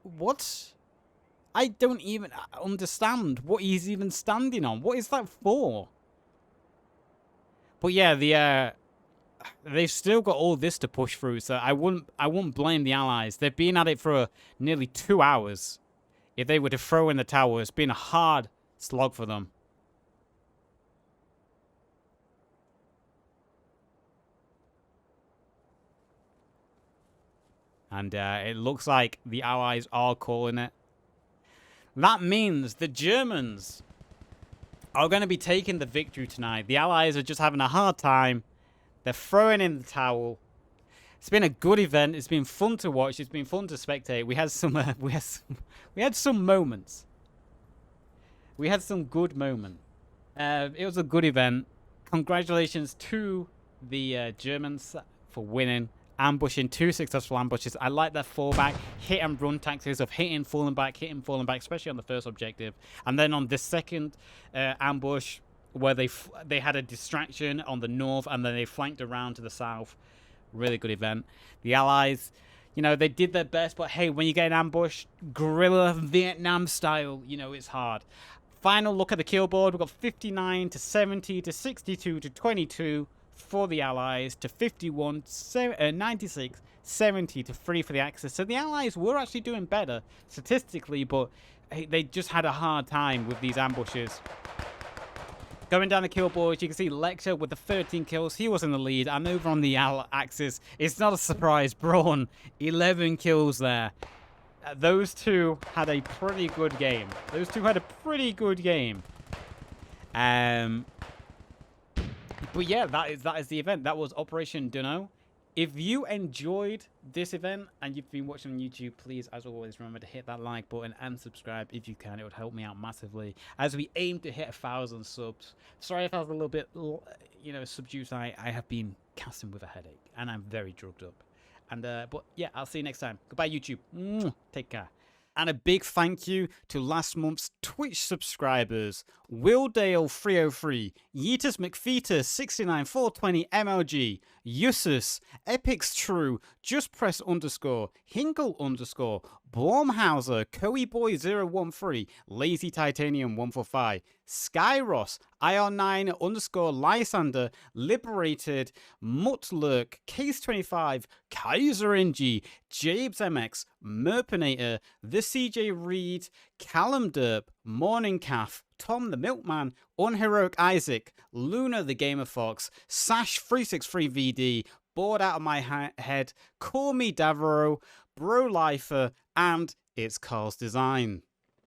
What? I don't even understand what he's even standing on. What is that for? But yeah, they've still got all this to push through, so I wouldn't blame the Allies. They've been at it for nearly 2 hours. If they were to throw in the tower, it's been a hard slog for them. And it looks like the Allies are calling it. That means the Germans are going to be taking the victory tonight. The Allies are just having a hard time. They're throwing in the towel. It's been a good event. It's been fun to watch. It's been fun to spectate. We had some we had some moments. We had some good moments. It was a good event. Congratulations to the Germans for winning. Ambushing 2 successful ambushes. I like that fallback, hit and run tactics of hitting, falling back, especially on the first objective. And then on the second ambush, where they had a distraction on the north and then they flanked around to the south. Really good event. The Allies, you know, they did their best, but hey, when you get an ambush, guerrilla Vietnam style, you know, it's hard. Final look at the kill board. We've got 59 to 70 to 62 to 22. For the Allies, to 51, 96, 70 to 3 for the Axis. So the Allies were actually doing better statistically, but they just had a hard time with these ambushes. Going down the kill board, you can see Lecter with the 13 kills. He was in the lead. And over on the Axis, it's not a surprise. Braun, 11 kills there. Those two had a pretty good game. But yeah, that is the event. That was Operation Duno. If you enjoyed this event and you've been watching on YouTube, please, as always, remember to hit that like button and subscribe if you can. It would help me out massively as we aim to hit 1,000 subs. Sorry if I was a little bit, you know, subdued. I have been casting with a headache and I'm very drugged up. And but yeah, I'll see you next time. Goodbye, YouTube. Take care. And a big thank you to last month's Twitch subscribers: Willdale303, Yeetus McFeetus 69420 MLG, Yusus, Epics True, Just Press _, Hinkle _, Blomhauser, Coeyboy013, Lazy Titanium 145, Skyros, IR9 _ Lysander, Liberated, Mutlurk, Case25, Kaiser NG, Jabes MX, Merpinator, The CJ Reed, Callum Derp, Morning Calf, Tom the Milkman, Unheroic Isaac, Luna the Gamer Fox, Sash363VD, Bored Out of My Head, Call Me Davro, Bro Lifer, and It's Carl's Design.